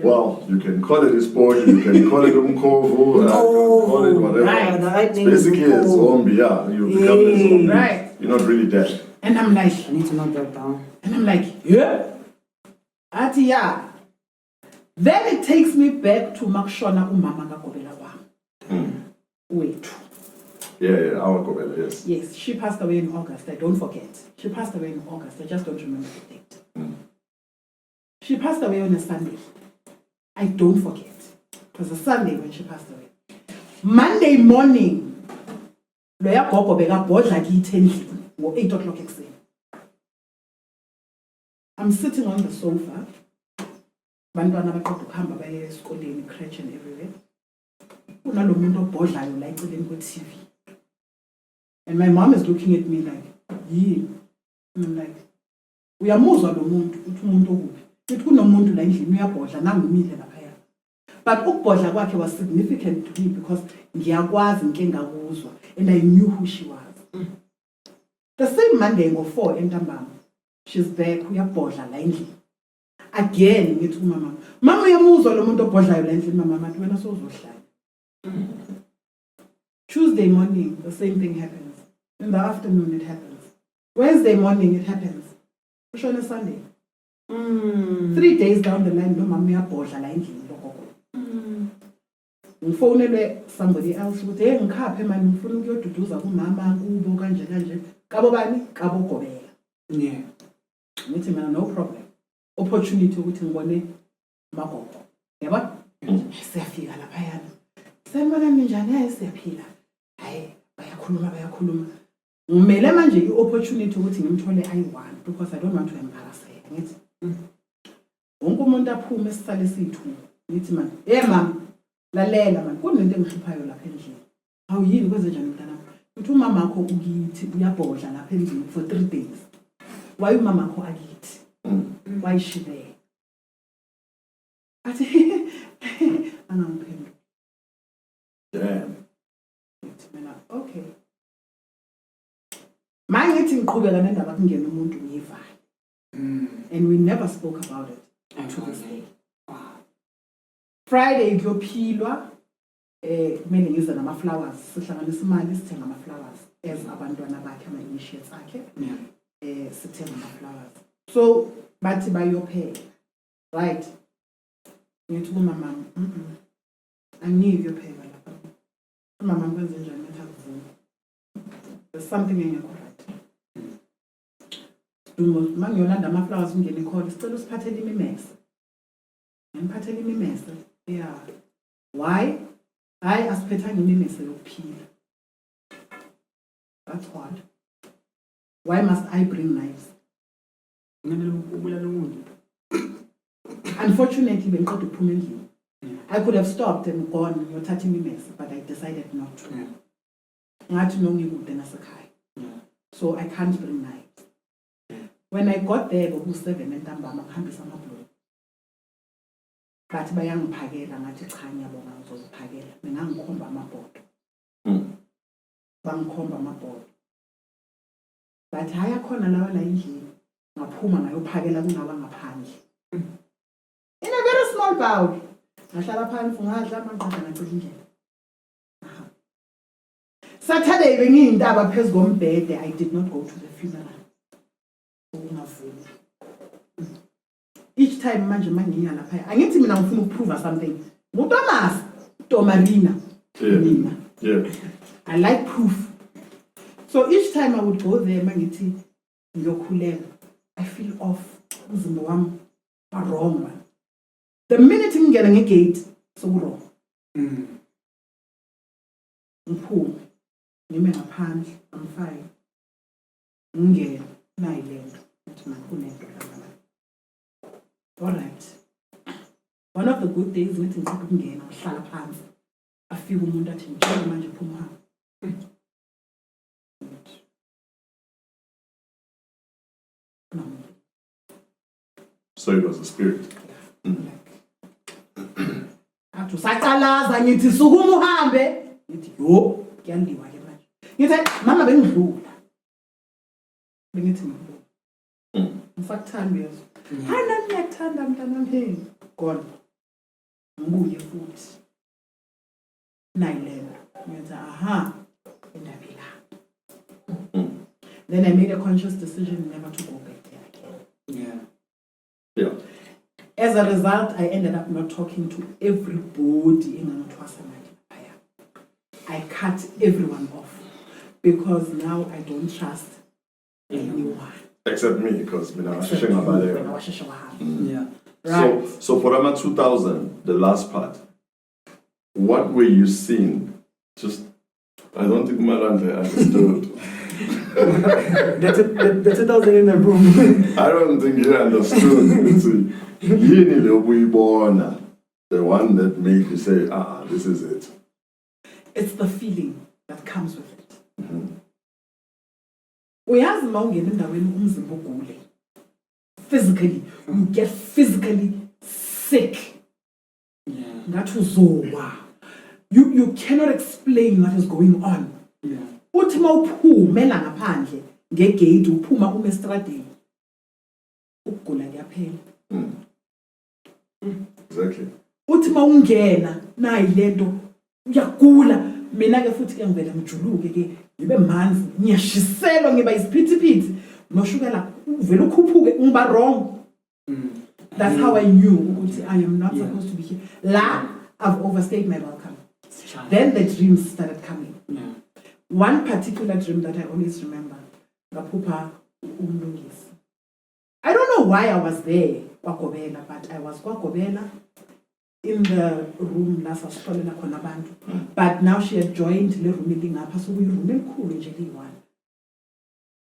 Well, you can call it a sport, you can call it umkovu, you can call it whatever. Right. Basically, a zombie, yeah. You become a zombie. Right. You're not really dead. And I'm like, I need to note that down. And I'm like, yeah. Ati yeah. Then it takes me back to Makshona umama Gobela wam. Wait. Yeah, our Gobela, yes. Yes, she passed away in August. I don't forget. She passed away in August. I just don't remember the date. She passed away on a Sunday. I don't forget. It was a Sunday when she passed away. Monday morning, loya gogo bekabhodla kithi endlini ngo-8 o'clock ekuseni. I'm sitting on the sofa. Bantwana baqeda ukuhamba baye esikoleni, crèche and everywhere. Kunalo muntu obhodlayo la eceleni kwe-TV. And my mom is looking at me like, yeah. And I'm like, uyamuzwa lo muntu, uthi umuntu okuphi. It kunomuntu la endlini uyabhodla nangumile laphaya. But ukubhodla kwakhe was significant to me because ngiyakwazi nke ngakuzwa and I knew who she was. The same Monday ngo-4 entambama, she's back uyabhodla la endlini. Again ngithi kumama, mama uyamuzwa lo muntu obhodlayo la endlini mama mathi wena sozohlala. Tuesday morning the same thing happens. In the afternoon it happens. Wednesday morning it happens. Kushona Sunday. 3 days down the line, no mama uyabhodla la endlini lokho. Ngifonelwe somebody else ukuthi hey ngikhaphe manje ngifuna ukuyoduduza kumama kubo kanje. Kabo bani? Kabo Gobela. Yeah. Ngithi mina no problem. Opportunity ukuthi ngibone magogo. Yabo? Siyafika lapha yana. Sanibona njani hayi siyaphila. Hayi bayakhuluma. Ngimele manje i-opportunity ukuthi ngimthole I1 because I don't want to embarrass her. Ngithi wonke umuntu aphume esisale esithu ngithi man mama lalela man kunento engihluphayo lapha endlini hawu yini kwenze njani mntana uthi umama wakho ukithi uyabhodla lapha endlini for 3 days why umama wakho akithi why is she there athi angamphendula Damn. mina okay manje ngithi ngiqhubeka nendaba kungena umuntu ngiyiva and we never spoke about it to this day. Friday kuyophilwa kumele ngize nama-flowers sihlanganisa imali sithenga ama-flowers as abantwana bakhe ama-initiates akhe sithenga ama-flowers so bathi bayopheka right ngithi kumama angiyi kuyopheka lapha umama kwenze njani ethi akuvumi there's something engekho right uma ngiyolanda ama-flowers ungene ikhole sicela usiphathele imimese ngiphathele imimese yeah why hayi asiphethanga imimese yokuphila that's what why must I bring knives unfortunately bengiqeda ukuphuma endlini I could have stopped and gone ngiyothatha imimese but I decided not to ngathi nongikude nasekhaya so I can't bring knives. When I got there, boku-7 entambama ngihambisa amabhulu. Bathi bayangiphakela ngathi cha ngiyabonga ngizoziphakela. Mina ngikhomba amabhodo. Bangikhomba amabhodo. Bathi hayi akhona lawa la endlini. Ngaphuma ngayophakela kunaba ngaphandle. In a very small bowl. Ngahlala phansi ngadla amaqada ngacela indlela. Saturday bengiyintaba phezulu kombhede. I did not go to the funeral. each time manje mangiya lapha angithi mina ngifuna ukuprove something nguThomas Tomarina mina I like proof. So each time I would go there mangithi ngiyokhulela I feel off umzimba wami wrong man. The minute ngingena ngegate so wrong ngiphume ngime ngaphandle I'm fine ngingena nayi lento uthi kunento la. All right. One of the good days ngithi ngicela ukungena ngihlala phansi afika umuntu athi ngicela manje phuma. No. So it was a spirit. Athi usaqalaza ngithi sukuma uhambe ngithi yo kuyandiwa ke manje. Ngithi mama bengidlula. Bengithi ngidlula. Ngifakthanda yeso. Hana ngiyathanda mntana wami. Gone. Ngibuye futhi. Nayilena. Ngithi aha indaba la. Then I made a conscious decision never to go back there again. Yeah. As a result, I ended up not talking to everybody in Ukuthwasa. I cut everyone off because now I don't trust anyone. Except me, because I was Yeah. Right. So for Rama 2000, the last part, what were you seeing? Just, I don't think Marante understood. The 2000 in the room. I don't think he understood. The one that made you say, this is it. It's the feeling that comes with it. Uyazi mawungena endaweni umzimba ugule. Physically, you get physically sick. Ngathi uzowa. You cannot explain what is going on. Uthi mawuphumela ngaphandle ngegate uphuma estradeni. Ukugula kuyaphela. Exactly. Uthi mawungena nayi lento uyagula. Mina ke futhi ke ngivela ngijuluke ke ngibe manzi ngiyashiselwa ngiba isiphithiphithi noshukela uvela ukhuphuke ngiba wrong. That's how I knew ukuthi I am not supposed to be here. La I've overstayed my welcome. Then the dreams started coming. One particular dream that I always remember, Gapupha umlungisi. I don't know why I was there, Gobela, but I was Gobela in the room last but now she had joined the room meeting up, so we room cool one.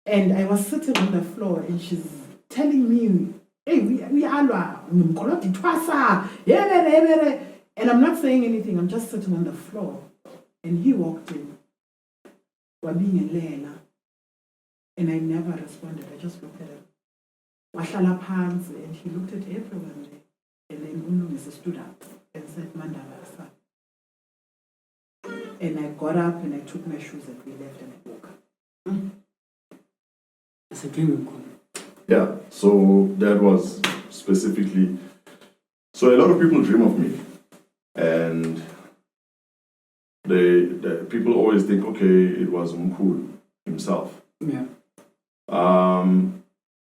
And I was sitting on the floor and she's telling me, hey, we are Ukuthwasa. And I'm not saying anything, I'm just sitting on the floor. And he walked in. And I never responded. I just looked at him. And he looked at everyone there. And then Unlungisi stood up and said, Mandala. And I got up and I took my shoes and we left and I woke up. It's a dream. Yeah, so that was specifically. So a lot of people dream of me. And the people always think, okay, it was Mkhulu himself.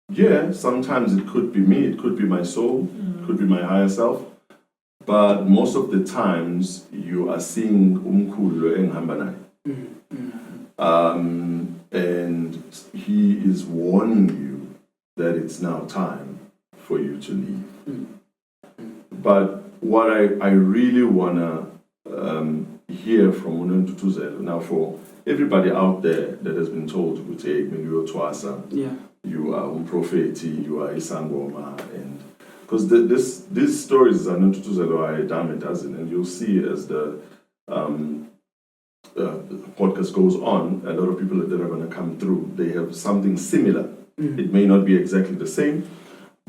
Yeah, sometimes it could be me, it could be my soul, it could be my higher self. But most of the times you are seeing Mkhulu enghambanai. And he is warning you that it's now time for you to leave. But what I really want to hear from Ukuthwasa now, for everybody out there that has been told Ukuthwasa, you are Umprofeti, you are Sangoma, and because these stories are Ukuthwasa are damn it doesn't, and you'll see as the podcast goes on, a lot of people that are going to come through, they have something similar. It may not be exactly the same,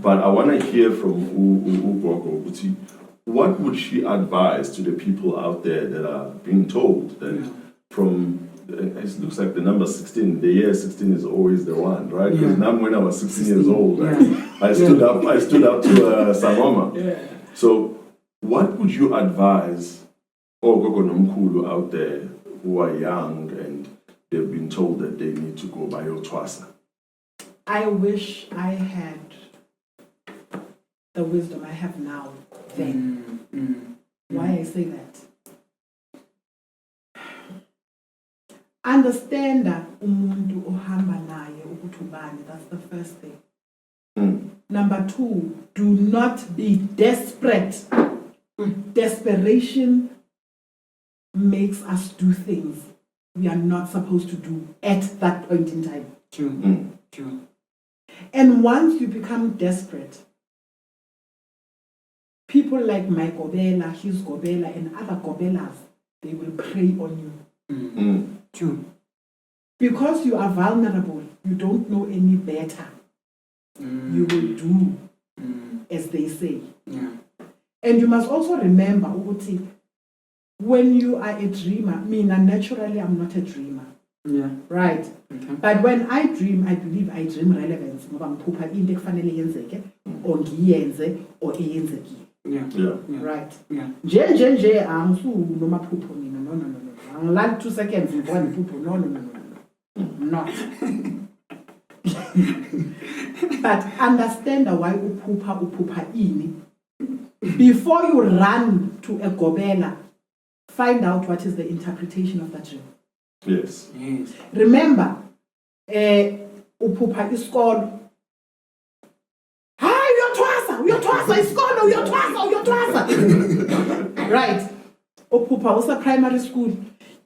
but I want to hear from Ugwako. What would she advise to the people out there that are being told that from, it looks like the number 16, the year 16 is always the one, right? Because now when I was 16 years old, I stood up to Sangoma. So what would you advise Ogogonomkulu out there who are young and they've been told that they need to go by Ukuthwasa? I wish I had the wisdom I have now then. Why I say that? Understand umuntu ohamba naye ukuthi ubani. That's the first thing. Number 2, do not be desperate. Desperation makes us do things we are not supposed to do at that point in time. True. And once you become desperate, people like my Gobela, his Gobela, and other Gobelas, they will prey on you. True. Because you are vulnerable, you don't know any better. You will do as they say. Yeah. And you must also remember, Uguti, when you are a dreamer, naturally I'm not a dreamer. Yeah. Right. Okay. But when I dream, I believe I dream relevance. Ngoba ngiphupha into ekufanele yenzeke, or ngiyenze, or eyenzekile. Yeah. Right. Yeah. Nje nomaphupho mina. No. Angilali 2 seconds ngibona iphupho. No. I'm not. But understand why uphupha ini. Before you run to a Gobela, find out what is the interpretation of that dream. Yes. Remember, uphupha isikolo. Hayi uyothwasa isikolo, uyothwasa. Right. Uphupha usa primary school.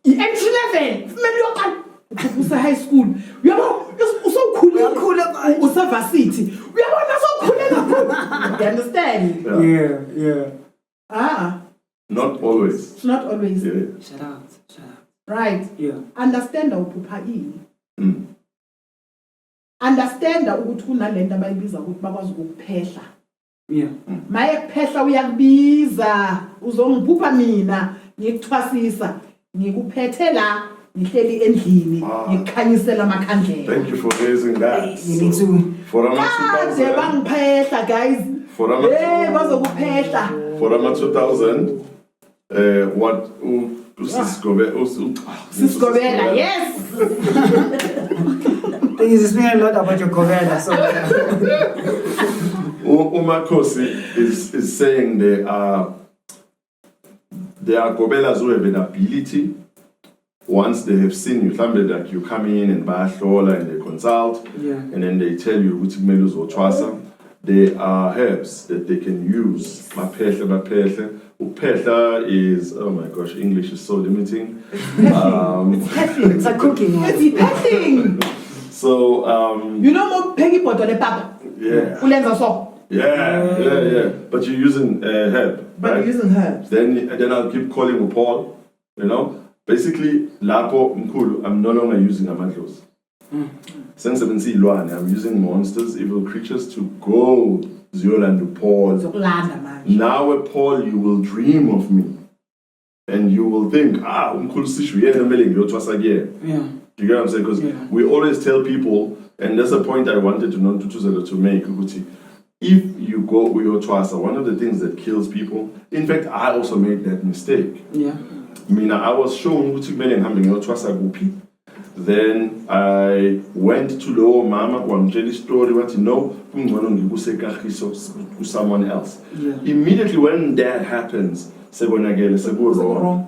I-entry level, kumele uyoqala. Uphupha usa high school. Uyabo usokhulile usa varsity. Uyabona sokhulile kakhulu. You understand? Yeah. Not always. It's not always. Yeah. Shut up. Right. Yeah. Understand uphupha ini. Understand ukuthi kunalento abayibiza ukuthi bakwazi ukuphehla. Yeah. Maye kuphehla uyakubiza, uzongiphupha mina, ngikuthwasisa, ngikuphethe la, ngihleli endlini, ngikukhanyisela amakhandlela. Thank you for raising that. You need to. For Rama Kade 2000. bangiphehla guys. For Rama Bazokuphehla. For Rama 2000. What? Sis Gobela, yes. Thing is, it's been a lot about your Gobela. So. Umakosi is saying there are Gobelas who have an ability. Once they have seen you, like you come in and bahlola and they consult, and then they tell you which melus or twasa. There are herbs that they can use. Mapehle. Upehle is, oh my gosh, English is so limiting. It's like cooking. It's petting. So you know more peggy pot on the papa. Yeah. Ulenza so. Yeah. But you're using herb. But right? you're using herbs. Then I'll keep calling you Paul. Basically, lapo mkulu, I'm no longer using amandlos. Since I'm using monsters, evil creatures to go Ziolandu Paul. Now a Paul, you will dream of me. And you will think, umkulu sishu yena mele ngiyotwasa again. Yeah. You get what I'm saying? Because we always tell people, and that's a point I wanted to make, if you go with your twasa, one of the things that kills people, in fact, I also made that mistake. Yeah. I was shown then I went to the mama, one jelly story, to someone else. Yeah. Immediately when that happens, say wrong.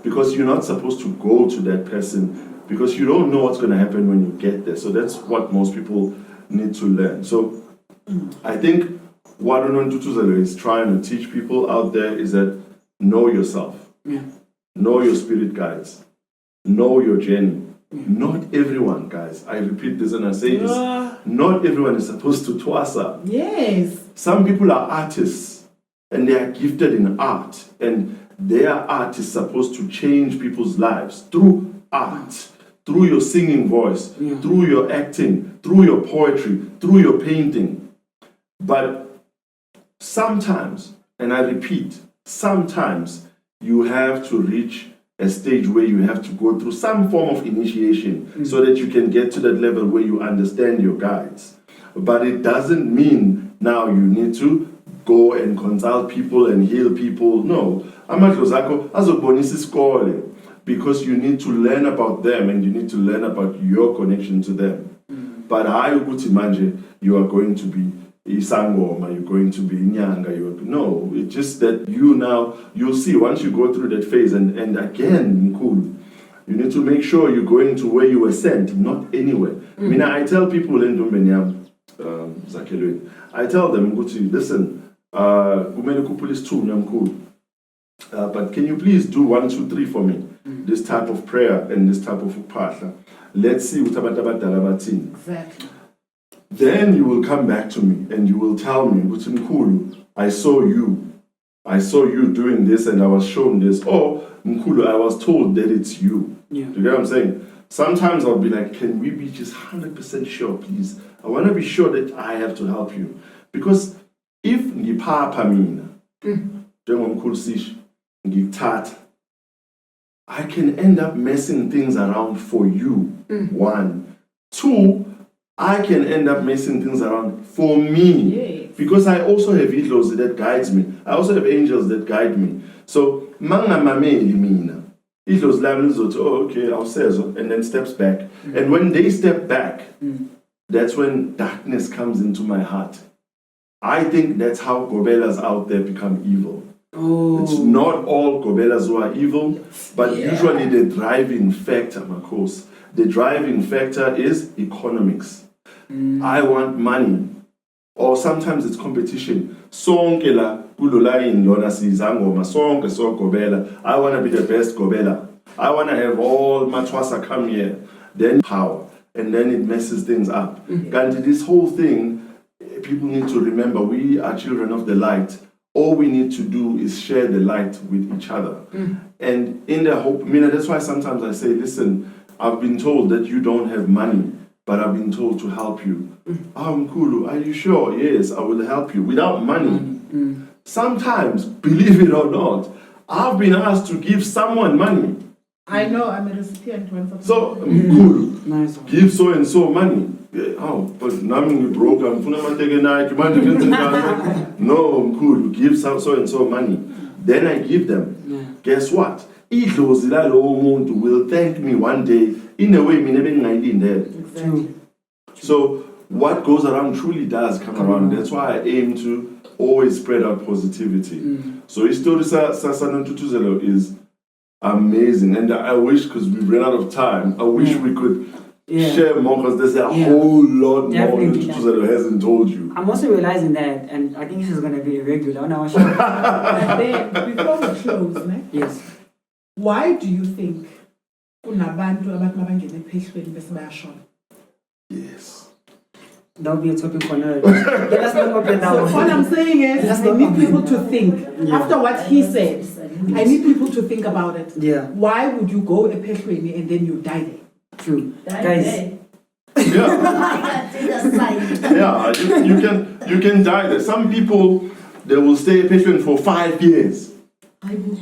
Because you're not supposed to go to that person, because you don't know what's going to happen when you get there. So that's what most people need to learn. So I think what Ukuthwasa is trying to teach people out there is that know yourself. Yeah. Know your spirit guides. Know your journey. Not everyone, guys, I repeat this and I say this, not everyone is supposed to twasa. Yes. Some people are artists and they are gifted in art, and their art is supposed to change people's lives through art, through your singing voice, through your acting, through your poetry, through your painting. But sometimes, and I repeat, sometimes you have to reach a stage where you have to go through some form of initiation so that you can get to that level where you understand your guides. But it doesn't mean now you need to go and consult people and heal people. No. Because you need to learn about them and you need to learn about your connection to them. But you are going to be Sangoma, you're going to be Nyanga. No, it's just that you'll see once you go through that phase, and again, cool. You need to make sure you're going to where you were sent, not anywhere. I tell people in Dumbenyam, Izakhelo, I tell them, listen, but can you please do 1, 2, 3 for me? This type of prayer and this type of upahla. Let's see what Exactly. Then you will come back to me and you will tell me, Mkhulu, I saw you doing this and I was shown this. Or, Mkhulu, I was told that it's you. Yeah. Do you get what I'm saying? Sometimes I'll be like, can we be just 100% sure, please? I want to be sure that I have to help you. Because if ngipapa mina, njengomkhulu Sish, ngikuthatha, I can end up messing things around for you. 1. 2, I can end up messing things around for me. Yes. Because I also have idlos that guides me. I also have angels that guide me. So, mangamameli mina. Idlos lami lizothi, oh, okay, I'll say so, and then steps back. And when they step back, that's when darkness comes into my heart. I think that's how Gobelas out there become evil. Oh. It's not all Gobelas who are evil, but usually the driving factor, Marcos, the driving factor is economics. I want money. Or sometimes it's competition. Sonke la kululayin lona si Sangoma, sonke so Gobela. I want to be the best Gobela. I want to have all Ukuthwasa come here. Then power. And then it messes things up. And this whole thing, people need to remember, we are children of the light. All we need to do is share the light with each other. And in the hope, that's why sometimes I say, listen, I've been told that you don't have money, but I've been told to help you. Mkhulu, are you sure? Yes, I will help you without money. Sometimes, believe it or not, I've been asked to give someone money. I know, I'm a recipient once. So, Mkhulu, Nice. give so and so money. But I'm broke. I'm No, Mkhulu, give so and so money. Then I give them. Yeah. Guess what? Idlozi lalowo muntu will thank me one day in a way mina bengingayilindele. Exactly. So what goes around truly does come around. That's why I aim to always spread out positivity. So istory Santuthuzelo is amazing, and I wish, because we ran out of time, I wish we could share more, because there's a whole lot more that Ukuthwasa hasn't told you. I'm also realizing that, and I think this is going to be a regular on our show. And then, before we close, Yes. why do you think kunabantu abantu abangena ephehlweni bese bayashona? Yes. That will be a topic for another day. Let's not open that So one. all I'm saying is, I need people to think. After what he said, I need people to think about it. Yeah. Why would you go ephehlweni and then you die there? True. Guys. Yeah. Yeah, you can die there. Some people, they will stay patient for 5 years.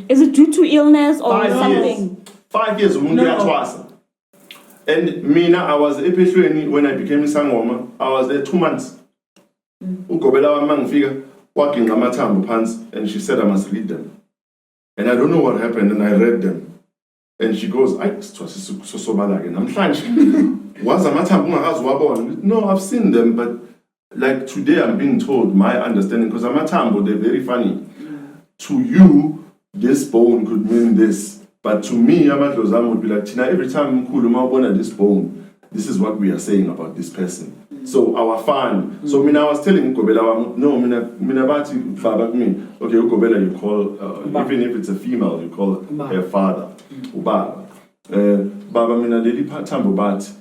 Is it due to illness or 5 something? years. 5 years. No. And Mina, I was ephehlweni when I became Sangoma. I was there 2 months. Gobela mangifika walking amathambo phansi, and she said I must read them. And I don't know what happened, and I read them. And she goes, no, I've seen them, but like today I'm being told my understanding, because amatambo, they're very funny. To you, this bone could mean this, but to me, amadlozam would be like, Tina, every time Mkhulu this bone, this is what we are saying about this person. So our fan. So I was telling Gobela, no, minabati father me. Okay, Gobela, you call even if it's a female, you call her father. Ubaba. Baba mina leli tambo bat.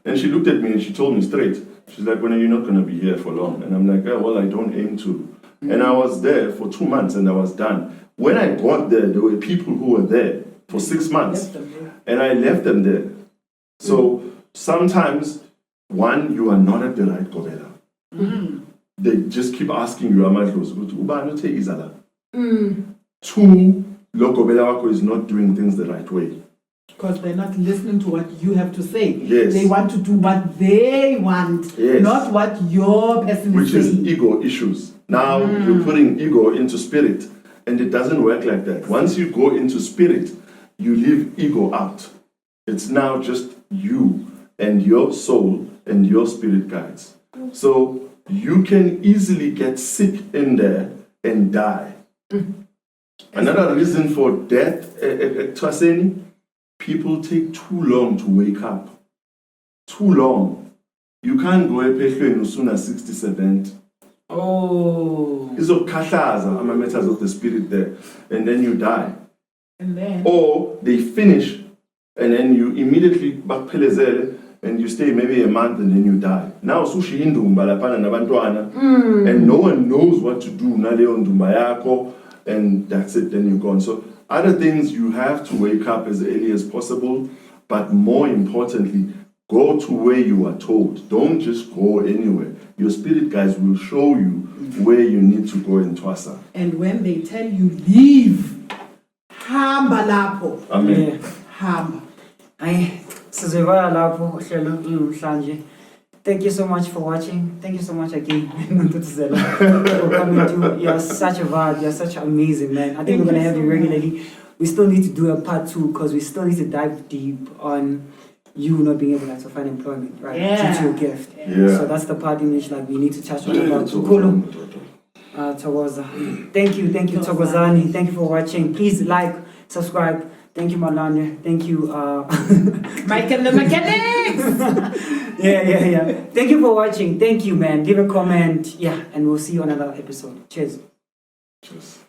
And she looked at me and she told me straight. She's like, when are you not gonna be here for long? And I'm like, well, I don't aim to. And I was there for 2 months and I was done. When I got there were people who were there for 6 months. And I left them there. So sometimes, one, you are not at the right Gobela. They just keep asking you, Izala. 2, lo Gobela wako is not doing things the right way. Because they're not listening to what you have to say. Yes. They want to do what they want, not what your person Which is is saying. ego issues. Now you're putting ego into spirit, and it doesn't work like that. Once you go into spirit, you leave ego out. It's now just you and your soul and your spirit guides. So you can easily get sick in there and die. Another reason for death at Twaseni, people take too long to wake up. Too long. You can't go ephehlweni usuna 60, 70. Oh. Izokhahlaza ama matters of the spirit there, and then you die. And then Or they finish, and then you immediately bakuphelezele, and you stay maybe a month, and then you die. Now sushi indumba lapana nabantwana, and no one knows what to do. Naleyo ndumba yakho, and that's it. Then you're gone. So other things, you have to wake up as early as possible, but more importantly, go to where you are told. Don't just go anywhere. Your spirit guides will show you where you need to go in Twasa. and when they tell you leave, hamba lapho. Amen. Yeah. Hamba. Ay, sizovala lapho uhlelo namhlanje. Thank you so much for watching. Thank you so much again, Ukuthwasa, for coming to. You're such a vibe. You're such amazing, man. I think we're gonna have you regularly. We still need to do a part 2 because we still need to dive deep on you not being able to find employment, right? Yeah. Due to your gift. Yeah. So that's the part in which like we need to touch on about Tukulu. Togoza. Thank you, Togozani. Thank you for watching. Please like, subscribe. Thank you, Malanya. Thank you, Michael the mechanics. yeah. Thank you for watching. Thank you, man. Leave a comment. Yeah, and we'll see you on another episode. Cheers. Cheers.